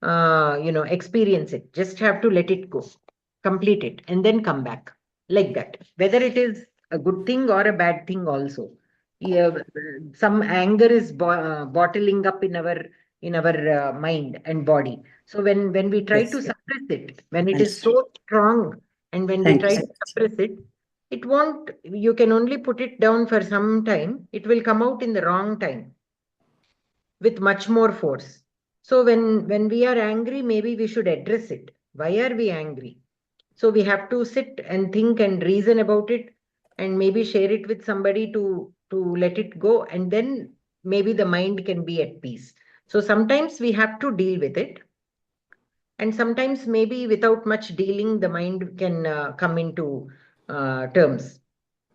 experience it. Just have to let it go, complete it, and then come back like that. Whether it is a good thing or a bad thing also. Yeah, some anger is bottling up in our mind and body. So when we try Yes. to suppress it, when it Thanks. is so strong, and when we Thank try you. to suppress it, it won't, you can only put it down for some time. It will come out in the wrong time with much more force. So when we are angry, maybe we should address it. Why are we angry? So we have to sit and think and reason about it, and maybe share it with somebody to let it go, and then maybe the mind can be at peace. So sometimes we have to deal with it, and sometimes maybe without much dealing, the mind can come into terms.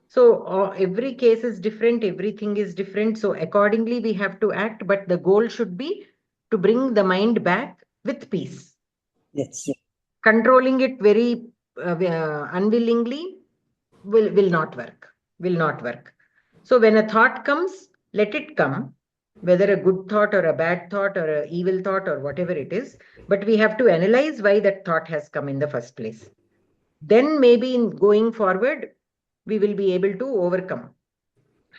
So every case is different, everything is different. So accordingly, we have to act, but the goal should be to bring the mind back with peace. Yes. Controlling it very unwillingly will not work, will not work. So when a thought comes, let it come, whether a good thought or a bad thought or an evil thought or whatever it is, but we have to analyze why that thought has come in the first place. Then maybe in going forward, we will be able to overcome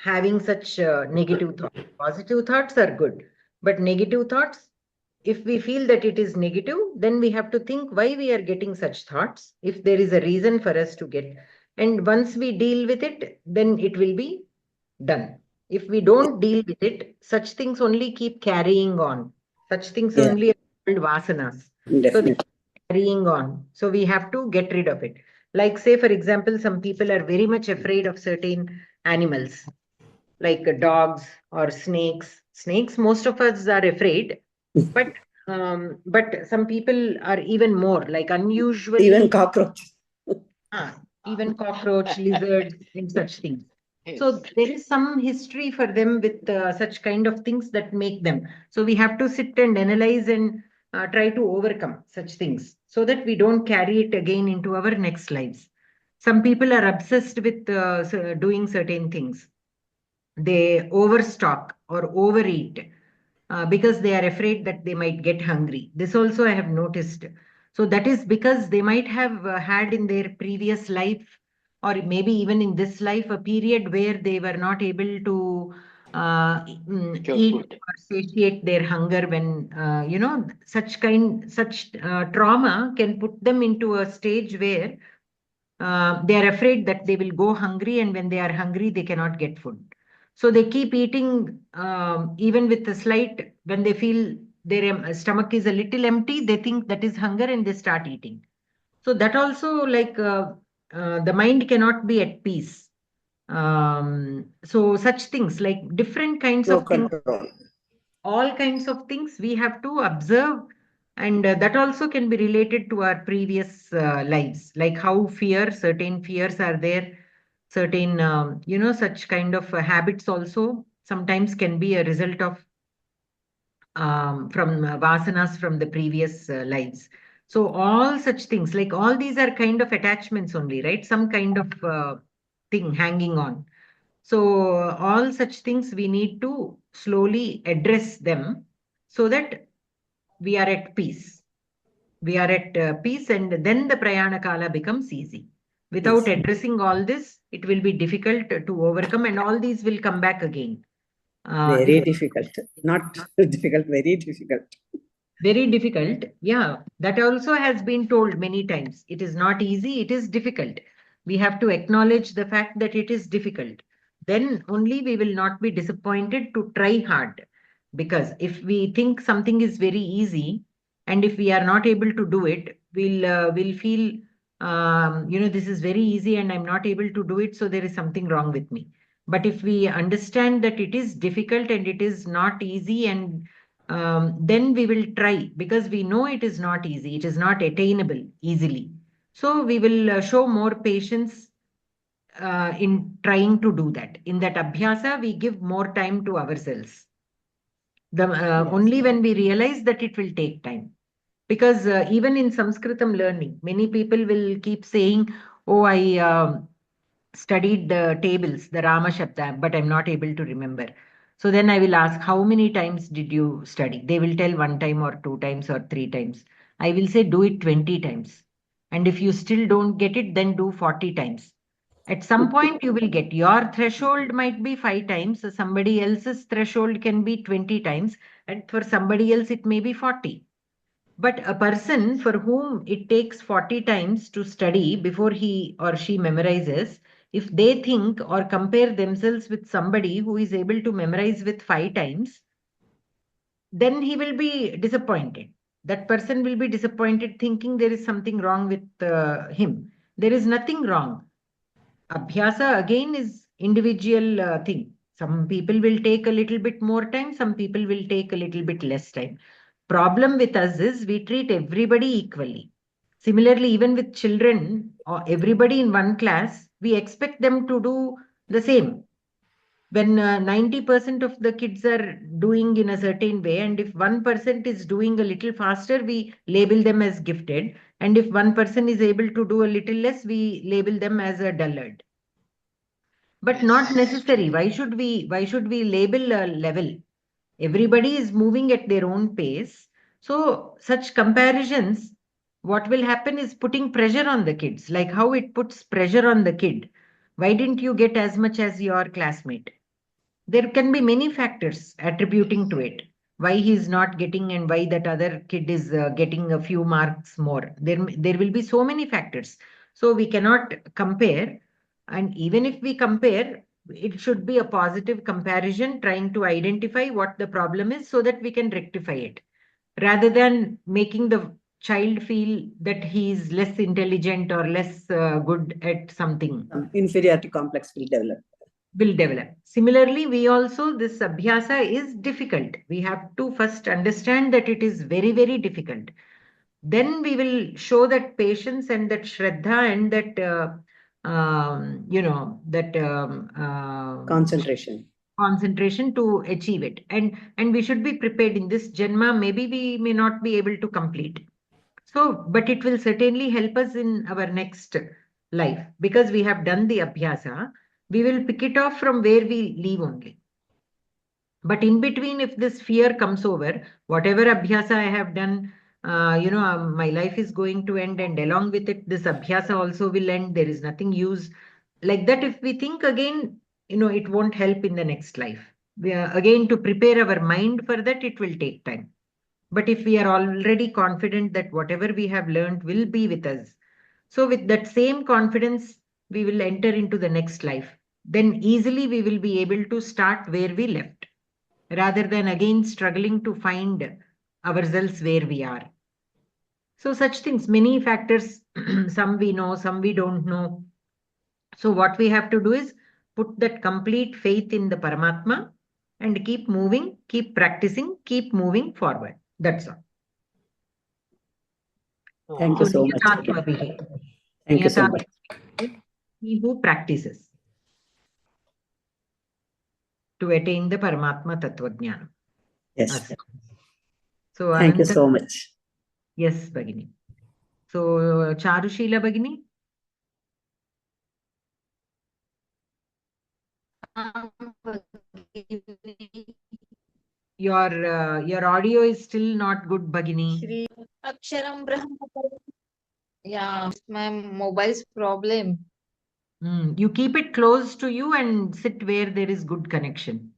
having such negative thoughts. Positive thoughts are good, but negative thoughts, if we feel that it is negative, then we have to think why we are getting such thoughts, if there is a reason for us to get. And once we deal with it, then it will be done. If we don't deal with it, such things only keep carrying on. Such things Yeah. only are called vasanas. So Definitely. they keep carrying on. So we have to get rid of it. Like, say, for example, some people are very much afraid of certain animals, like dogs or snakes. Snakes, most of us are afraid, but some people are even more, like Even unusually cockroaches. Even cockroach, lizards, and such things. Yes. So there is some history for them with such kind of things that make them. So we have to sit and analyze and try to overcome such things so that we don't carry it again into our next lives. Some people are obsessed with doing certain things. They overstock or overeat because they are afraid that they might get hungry. This also I have noticed. So that is because they might have had in their previous life, or maybe even in this life, a period where they were not able to eat food. or satiate their hunger when, such trauma can put them into a stage where they are afraid that they will go hungry, and when they are hungry, they cannot get food. So they keep eating, even with a slight, when they feel their stomach is a little empty, they think that is hunger and they start eating. So that also, like, the mind cannot be at peace. So such things, like different kinds No of things, control. all kinds of things we have to observe, and that also can be related to our previous lives, like how certain fears are there, certain such kind of habits also sometimes can be a result of from vasanas from the previous lives. So all such things, like all these are kind of attachments only, right? Some kind of thing hanging on. So all such things we need to slowly address them so that we are at peace. We are at peace, and then the prayana kala becomes easy. Without Yes. addressing all this, it will be difficult to overcome, and all these will come back again. Very difficult. Not difficult, very difficult. Very difficult. Yeah, that also has been told many times. It is not easy, it is difficult. We have to acknowledge the fact that it is difficult. Then only we will not be disappointed to try hard. Because if we think something is very easy, and if we are not able to do it, we'll feel, this is very easy and I'm not able to do it, so there is something wrong with me. But if we understand that it is difficult and it is not easy, and then we will try, because we know it is not easy, it is not attainable easily. So we will show more patience in trying to do that. In that abhyasa, we give more time to ourselves. Yes. Only when we realize that it will take time. Because even in Samskritam learning, many people will keep saying, oh, I studied the tables, the Rama Shabda, but I'm not able to remember. So then I will ask, how many times did you study? They will tell 1 time or 2 times or 3 times. I will say, do it 20 times. And if you still don't get it, then do 40 times. At some point, you will get. Your threshold might be 5 times. So somebody else's threshold can be 20 times. And for somebody else, it may be 40. But a person for whom it takes 40 times to study before he or she memorizes, if they think or compare themselves with somebody who is able to memorize with 5 times, then he will be disappointed. That person will be disappointed, thinking there is something wrong with him. There is nothing wrong. Abhyasa again is individual thing. Some people will take a little bit more time, some people will take a little bit less time. Problem with us is we treat everybody equally. Similarly, even with children or everybody in one class, we expect them to do the same. When 90% of the kids are doing in a certain way, and if 1% is doing a little faster, we label them as gifted. And if one person is able to do a little less, we label them as a dullard. But not necessary. Why should we label a level? Everybody is moving at their own pace. So such comparisons, what will happen is putting pressure on the kids, like how it puts pressure on the kid. Why didn't you get as much as your classmate? There can be many factors attributing to it. Why he is not getting and why that other kid is getting a few marks more. There will be so many factors. So we cannot compare. And even if we compare, it should be a positive comparison, trying to identify what the problem is so that we can rectify it, rather than making the child feel that he is less intelligent or less good at something. Inferiority complex will develop. Similarly, we also, this abhyasa is difficult. We have to first understand that it is very, very difficult. then we will show that patience and that shraddha and that, concentration to achieve it. And we should be prepared. In this Janma, maybe we may not be able to complete. So, but it will certainly help us in our next life, because we have done the abhyasa. We will pick it off from where we leave only. But in between, if this fear comes over, whatever abhyasa I have done, my life is going to end, and along with it, this abhyasa also will end. There is nothing use. Like that, if we think again, it won't help in the next life. We are, again, to prepare our mind for that, it will take time. But if we are already confident that whatever we have learned will be with us, so with that same confidence, we will enter into the next life. Then easily we will be able to start where we left, rather than again struggling to find ourselves where we are. So such things, many factors, some we know, some we don't know. So what we have to do is put that complete faith in the Paramatma and keep moving, keep practicing, keep moving forward. That's all. Thank you so much. Thank you so much. He who practices to attain the Paramatma Tattvajnana. Yes. So thank you so much. Yes, Bhagini. So Charushila Bhagini. Your audio is still not good, Bhagini. Shri Aksharam Brahma. Yeah, it's my mobile's problem. You keep it close to you and sit where there is good connection.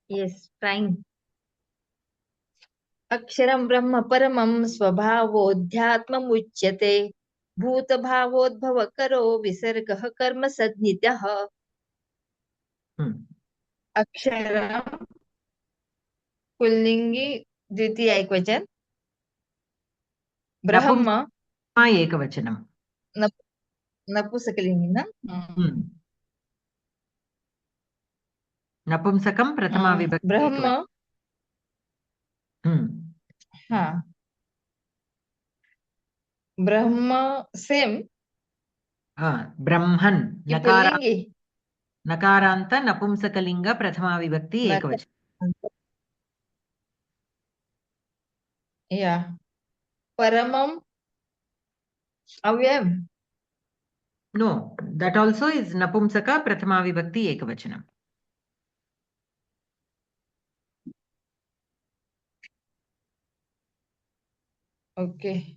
Yes, fine. Aksharam Brahma Paramam Swabhavodhyatmam Uchyate Bhuta Bhavodbhava Karo Visargah Karma Sadnitah. Aksharam Pullingi Dvitiya Ekvachan. Brahma Ekavachanam. Napusakalingi na. Napumsakam Prathama Vibhakti. Brahma. Brahma same. Brahman. Pullingi. Nakaranta Napumsakalinga Prathama Vibhakti Ekavachanam. Yeah. Paramam Avyam. No, that also is Napumsaka Prathama Vibhakti Ekavachanam. Okay.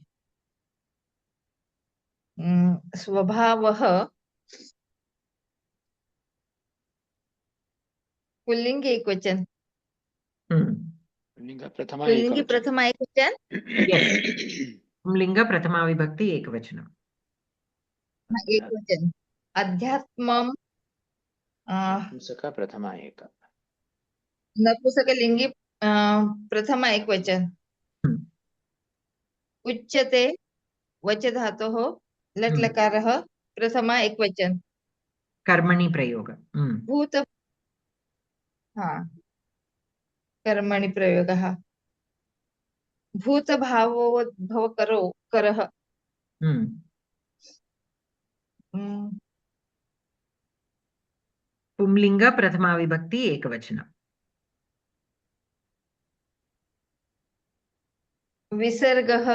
Swabhavah Pullingi Ekvachan. Pullinga Prathama Ekvachan. Yes. Linga Prathama Vibhakti Ekavachanam. Ekvachan. Adhyatmam Napumsaka Prathama Eka. Napusakalingi Prathama Ekvachan. Uchyate Vachadhatoh Latlakarah Prathama Ekvachan. Karmani Prayoga. Bhuta कर्मणि प्रयोगः भूतभावोद्भव करो करः पुंलिंग प्रथमा विभक्ति एकवचनम. विसर्गः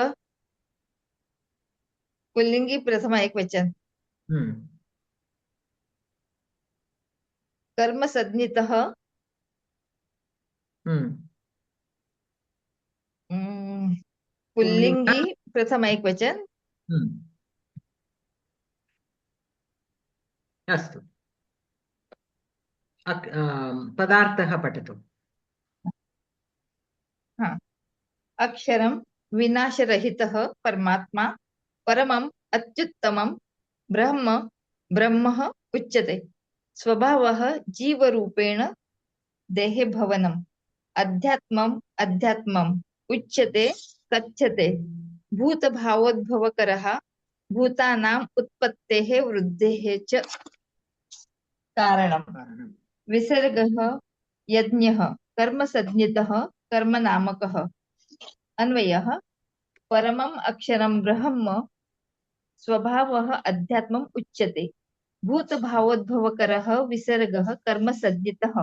पुल्लिंगी प्रथमा एकवचन. कर्म सद्नितः पुल्लिंगी प्रथमा एकवचन. अस्तु. पदार्थः पठतु. अक्षरं विनाशरहितः परमात्मा परमम् अत्युत्तमं ब्रह्म ब्रह्मः उच्यते. स्वभावः जीवरूपेण देहे भवनम्. अध्यात्मम् अध्यात्मम् उच्यते कथ्यते. भूतभावोद्भवकरः भूतानाम् उत्पत्तेः वृद्धेः च कारणम्. विसर्गः यज्ञः कर्मसंज्ञितः कर्मनामकः अन्वयः परमम् अक्षरं ब्रह्म स्वभावः अध्यात्मम् उच्यते भूतभावोद्भवकरः विसर्गः कर्मसंज्ञितः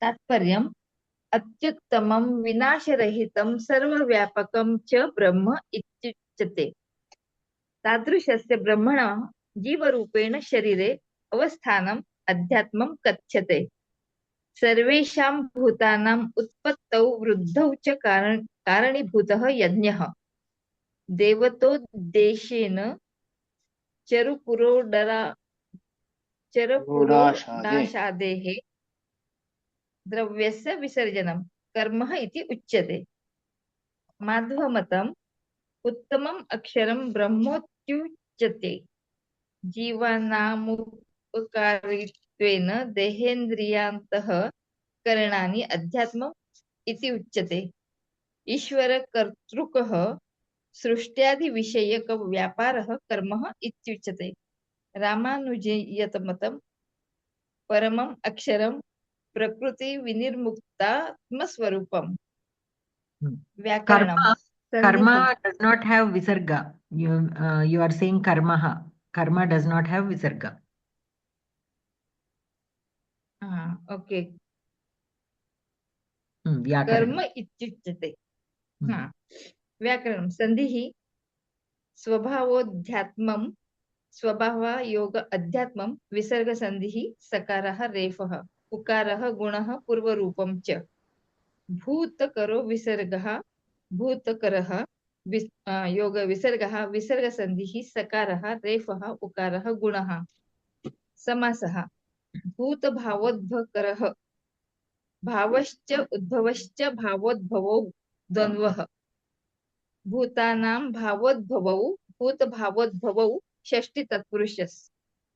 तात्पर्यम् अत्युत्तमं विनाशरहितं सर्वव्यापकं च ब्रह्म इत्युच्यते तादृशस्य ब्रह्मणः जीवरूपेण शरीरे अवस्थानम् अध्यात्मं कथ्यते सर्वेषां भूतानाम् उत्पत्तौ वृद्धौ च कारणीभूतः यज्ञः देवतोद्देशेन चरुपुरोडाशादेः द्रव्यस्य विसर्जनं कर्म इति उच्यते माध्वमतम् उत्तमम् अक्षरं ब्रह्मोच्युच्यते जीवानामुपकारित्वेन देहेन्द्रियान्तः करणानि अध्यात्मम् इति उच्यते ईश्वरकर्तृकः सृष्ट्यादिविषयकव्यापारः कर्म इत्युच्यते रामानुजयतमतं परमम् अक्षरं प्रकृति विनिर्मुक्तात्मस्वरूपम् व्याकरणं Karma does not have visarga. You are saying karma. Karma does not have visarga. Okay व्याकरणं कर्म इत्युच्यते व्याकरणं सन्धिः स्वभावोध्यात्मं स्वभावयोग अध्यात्मं विसर्गसन्धिः सकारः रेफः उकारः गुणः पूर्वरूपं च भूतकरो विसर्गः भूतकरः योग विसर्गः विसर्गसन्धिः सकारः रेफः उकारः गुणः समासः भूतभावोद्भवकरः भावश्च उद्भवश्च भावोद्भवौ द्वन्द्वः भूतानां भावोद्भवौ भूतभावोद्भवौ षष्ठी तत्पुरुषः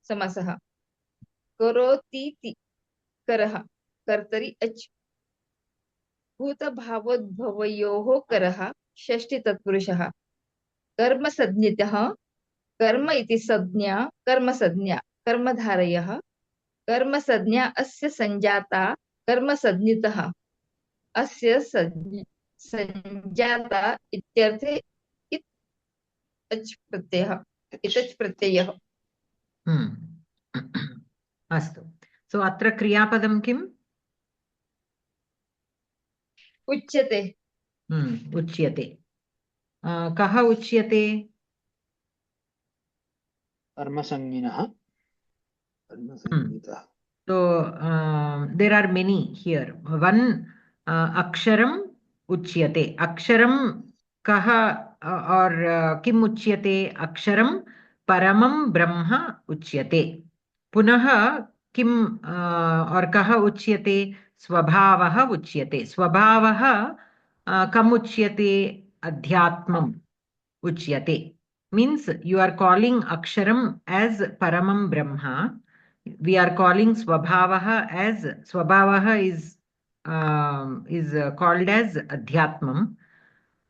समासः करोतीति करः कर्तरि अच् भूतभावोद्भवयोः करः षष्ठी तत्पुरुषः कर्मसंज्ञितः कर्म इति संज्ञा कर्मसंज्ञा कर्मधारयः कर्मसंज्ञा अस्य संजाता कर्मसंज्ञितः अस्य संजाता इत्यर्थे इतच् प्रत्ययः अस्तु सो अत्र क्रियापदं किम् उच्यते उच्यते कः उच्यते कर्मसंज्ञिनः so there are many here one aksharam uchyate aksharam kaha or kim uchyate aksharam paramam brahma uchyate punah kim or kaha uchyate swabhavah uchyate swabhavah kam uchyate adhyatmam uchyate means you are calling aksharam as paramam brahma we are calling swabhavah as swabhavah is called as adhyatmam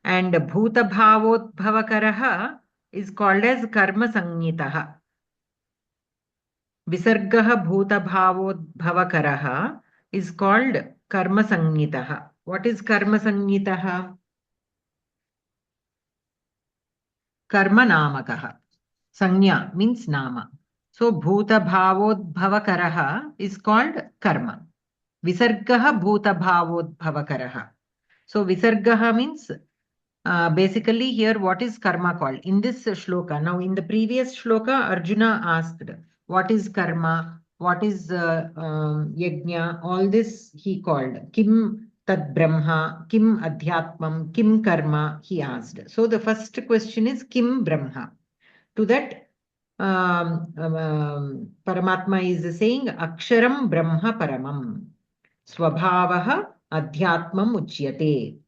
and bhuta bhavotbhavakarah is called as karma sangnitah visargah bhuta bhavotbhavakarah is called karma sangnitah what is karma sangnitah karma namakah sanya means nama so bhuta bhavodbhavakarah is called karma visargah bhuta bhavodbhavakarah so visargah means basically here what is karma called in this shloka now in the previous shloka Arjuna asked what is karma what is yajna all this he called kim tad brahma kim adhyatmam kim karma he asked so the first question is kim brahma to that Paramatma is saying aksharam brahma paramam swabhavah adhyatmam uchyate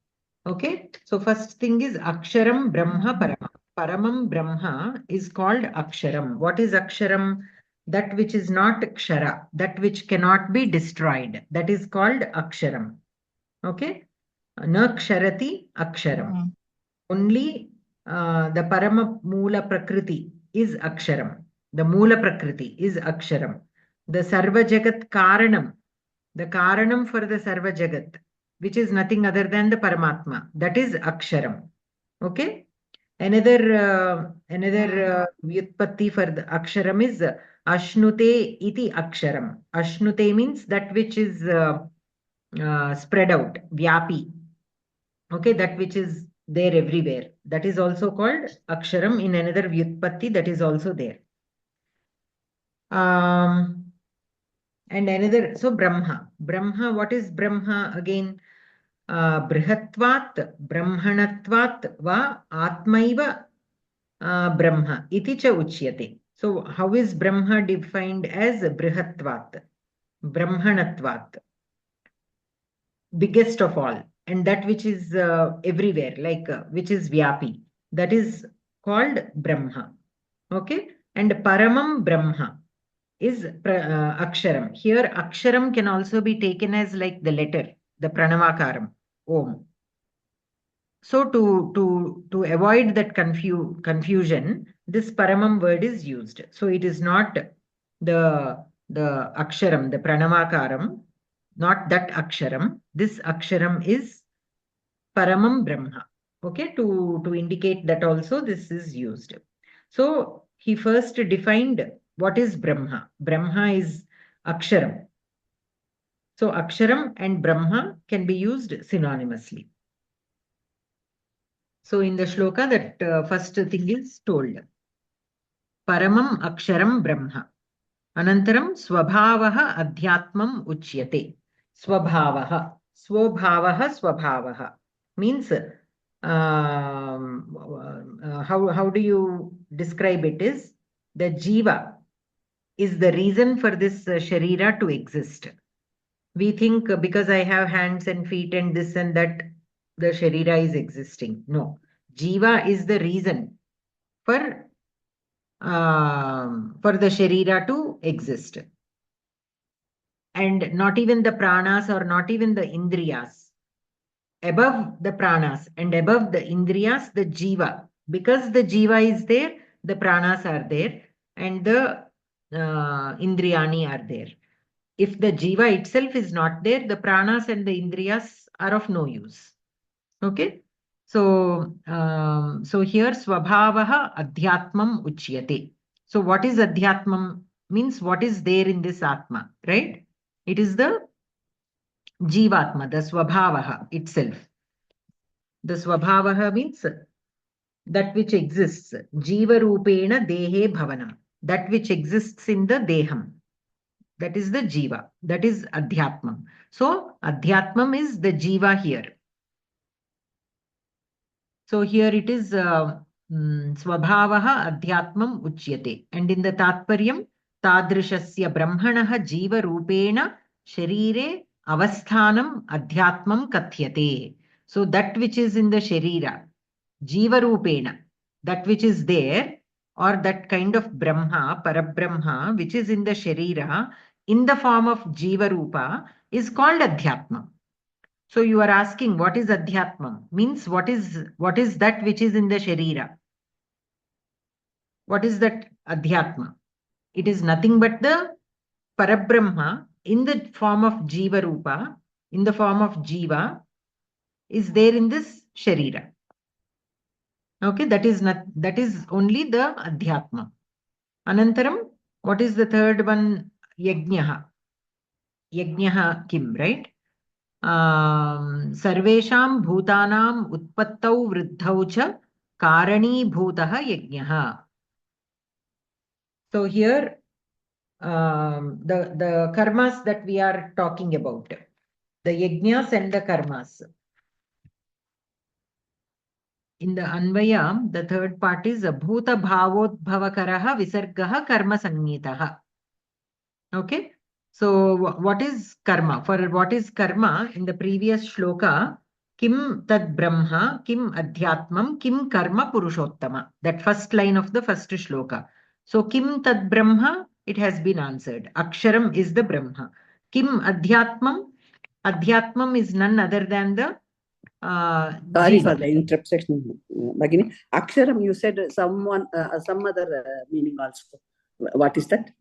okay so first thing is aksharam brahma paramam paramam brahma is called aksharam what is aksharam that which is not kshara that which cannot be destroyed that is called aksharam okay na ksharati aksharam only the parama moola prakriti is aksharam the moola prakriti is aksharam the sarva jagat karanam the Karanam for the Sarva Jagat, which is nothing other than the Paramatma. That is Aksharam. Okay. Another Vyutpatti for the Aksharam is Ashnute iti Aksharam. Ashnute means that which is spread out, Vyapi. Okay, that which is there everywhere. That is also called Aksharam in another Vyutpatti that is also there. And another, so Brahma. Brahma, what is Brahma again? Brihatvat, Brahmanatvat va Atmaiva Brahma iti cha uchyate. So how is Brahma defined as Brihatvat, Brahmanatvat, biggest of all, and that which is everywhere, like which is Vyapi, that is called Brahma. Okay, and Paramam Brahma is Aksharam. Here Aksharam can also be taken as like the letter, the Pranavakaram, Om. So to avoid that confusion, this Paramam word is used. So it is not the Aksharam, the Pranavakaram, not that Aksharam. This Aksharam is Paramam Brahma. Okay, to indicate that also this is used. So he first defined what is Brahma. Brahma is Aksharam. So Aksharam and Brahma can be used synonymously. So in the shloka, that first thing is told. Paramam Aksharam Brahma. Anantaram Swabhavaha Adhyatmam Uchyate. Swabhavaha. Swabhavaha means how do you describe it is the Jiva is the reason for this Sharira to exist. We think because I have hands and feet and this and that, the Sharira is existing. No, Jiva is the reason for the Sharira to exist. And not even the pranas or not even the indriyas. Above the pranas and above the indriyas, the Jiva. Because the Jiva is there, the pranas are there and the indriyani are there. If the Jiva itself is not there, the pranas and the indriyas are of no use. Okay. So, so here Swabhavaha Adhyatmam Uchyate. So what is Adhyatmam? Means what is there in this Atma, right? It is the Jivatma, the Swabhavaha itself. The Swabhavaha means that which exists. Jiva Rupena Dehe Bhavana. That which exists in the Deham. That is the Jiva. That is Adhyatmam. So Adhyatmam is the Jiva here. So here it is Swabhavaha Adhyatmam Uchyate. And in the Tatparyam, Tadrishasya Brahmanaha Jiva Rupena Sharire Avasthanam Adhyatmam Kathyate. So that which is in the Sharira, Jiva Rupena, that which is there, or that kind of Brahma, Parabrahma, which is in the Sharira, in the form of Jiva Rupa, is called Adhyatmam. So you are asking, what is Adhyatmam? Means what is that which is in the Sharira? What is that Adhyatma? It is nothing but the Parabrahma in the form of Jiva Rupa, in the form of Jiva, is there in this Sharira. Okay, that is only the Adhyatma. Anantaram, what is the third one? Yajnaha. Yajnaha kim, right? Sarvesham bhutanam utpattau vruddhau cha karani bhutaha yajnaha. So here the karmas that we are talking about, the yajnas and the karmas. In the Anvaya, the third part is Bhuta Bhavodbhavakaraha Visargaha Karma Sangitaha. Okay. So what is karma? For what is karma? In the previous shloka, Kim Tad Brahma, Kim Adhyatmam, Kim Karma Purushottama. That first line of the first shloka. So Kim Tad Brahma, it has been answered. Aksharam is the Brahma. Kim Adhyatmam, Adhyatmam is none other than the Sorry for the interruption, Bhagini. Aksharam, you said some other meaning also. What is that?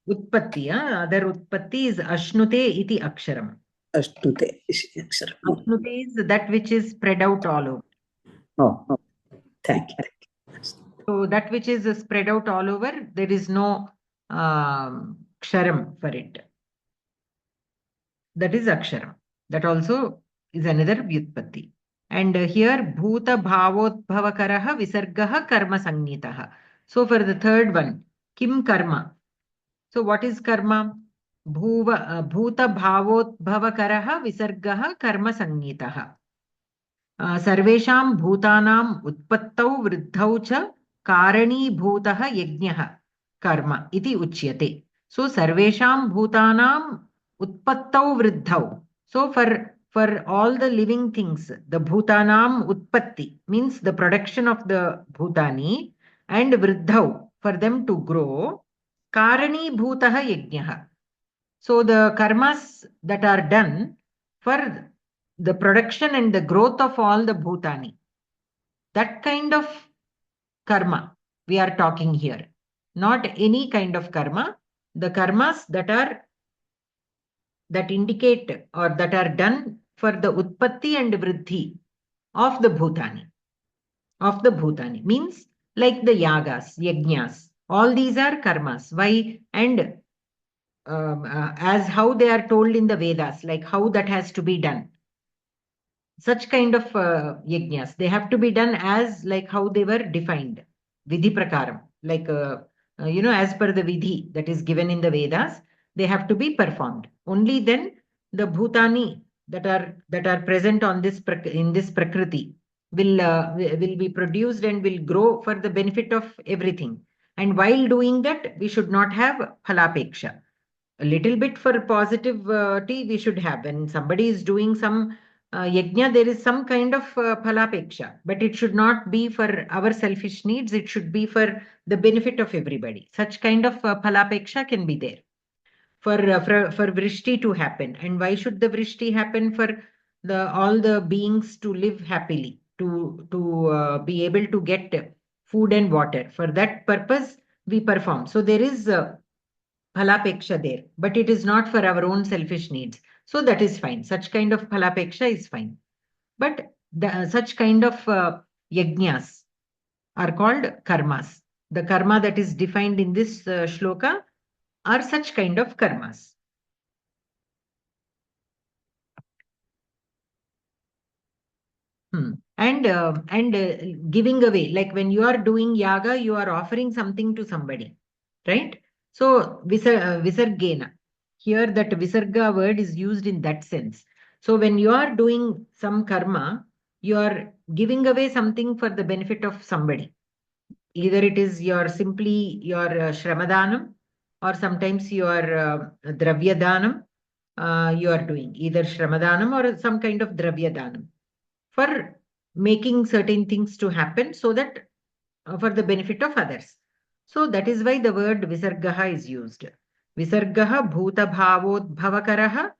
Utpatti. Other Utpatti is Ashnute iti Aksharam. Ashnute. Ashnute is that which is spread out all over. Oh, thank you. So that which is spread out all over, there is no Ksharam for it. That is Aksharam. That also is another Vyutpatti. And here Bhuta Bhavotbhavakaraha Visargaha Karma Sangitaha. So for the third one, Kim Karma. So what is karma? Bhuta Bhavotbhavakaraha Visargaha Karma Sangitaha. Sarvesham Bhutanam Utpattau Vriddhau cha Karanibhutah Yajnah Karma iti Uchyate. So Sarvesham Bhutanam Utpattau Vriddhau. So for all the living things, the Bhutanam Utpatti means the production of the Bhutani, and Vriddhau for them to grow. Karanibhutah Yajnah. So the karmas that are done for the production and the growth of all the bhutani, that kind of karma we are talking here. Not any kind of karma. The karmas that indicate or that are done for the utpatti and vriddhi of the bhutani. Of the bhutani means like the yagas, yajnas. All these are karmas. Why? And as how they are told in the Vedas, like how that has to be done. Such kind of yajnas, they have to be done as like how they were defined, vidhi prakaram, like as per the vidhi that is given in the Vedas, they have to be performed. Only then the bhutani that are present on this in this prakriti will be produced and will grow for the benefit of everything. And while doing that, we should not have phalapeksha. A little bit for positivity we should have. When somebody is doing some yajna, there is some kind of phalapeksha, but it should not be for our selfish needs. It should be for the benefit of everybody. Such kind of phalapeksha can be there for vrishti to happen. And why should the vrishti happen? For all the beings to live happily, to be able to get food and water. For that purpose we perform. So there is phalapeksha there, but it is not for our own selfish needs. So that is fine. Such kind of phalapeksha is fine. But such kind of yajnas are called karmas. The karma that is defined in this shloka are such kind of karmas. And giving away, like when you are doing yaga, you are offering something to somebody, right? So visargena, here that visarga word is used in that sense. So when you are doing some karma, you are giving away something for the benefit of somebody. Either it is simply your shramadhanam, or sometimes your dravya danam. You are doing either shramadhanam or some kind of dravya danam for making certain things to happen, so that for the benefit of others. So that is why the word visargaha is used. Visargaha bhuta bhavotbhavakaraha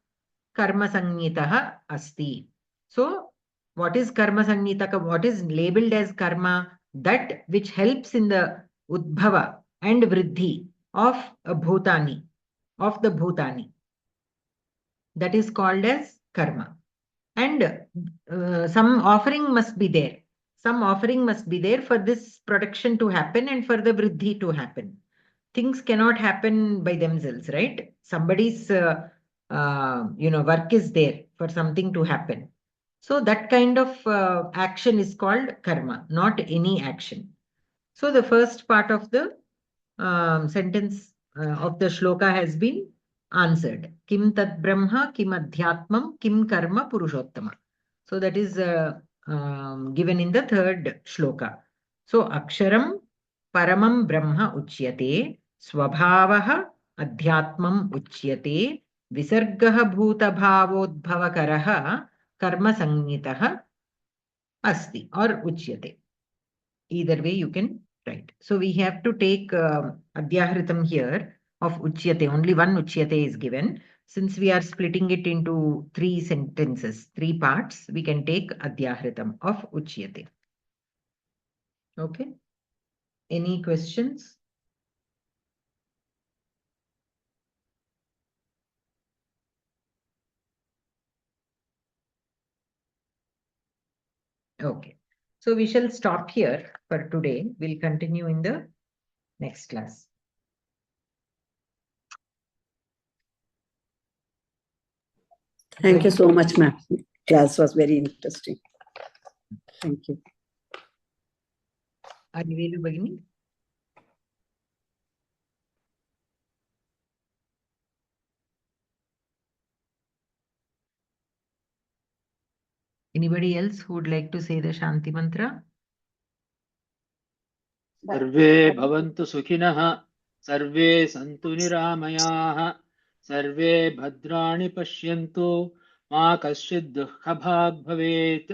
karma sangitaha asti. So what is karma sangita? What is labeled as karma? That which helps in the udbhava and vriddhi of a bhutani, of the bhutani. That is called as karma. And some offering must be there. Some offering must be there for this production to happen and for the vriddhi to happen. Things cannot happen by themselves, right? Somebody's work is there for something to happen. So that kind of action is called karma, not any action. So the first part of the sentence of the shloka has been answered. Kim tad brahma, kim adhyatmam, kim karma purushottama. So that is given in the third shloka. So aksharam paramam brahma uchyate, swabhavaha adhyatmam uchyate, visargaha bhuta bhavodbhavakaraha karma sangitaha asti or uchyate. Either way you can write. So we have to take adhyahritam here of uchyate. Only one uchyate is given. Since we are splitting it into 3 sentences, 3 parts, we can take adhyahritam of uchyate. Okay. Any questions? Okay. So we shall stop here for today. We'll continue in the next class. Thank you so much, ma'am. Class was very interesting. Thank you. Anivelu Bagini? Anybody else who would like to say the Shanti Mantra? सर्वे भवन्तु सुखिनः सर्वे सन्तु निरामयाः सर्वे भद्राणि पश्यन्तु मा कश्चित् दुःखभाग् भवेत्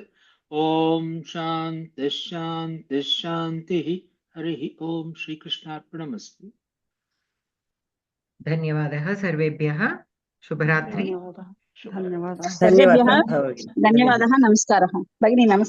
ॐ शान्तिः शान्तिः शान्तिः हरिः ॐ श्रीकृष्णार्पणमस्तु धन्यवादः सर्वेभ्यः शुभरात्रि धन्यवादः धन्यवादः सर्वेभ्यः धन्यवादः. धन्यवादः नमस्कारः भगिनी नमस्कारः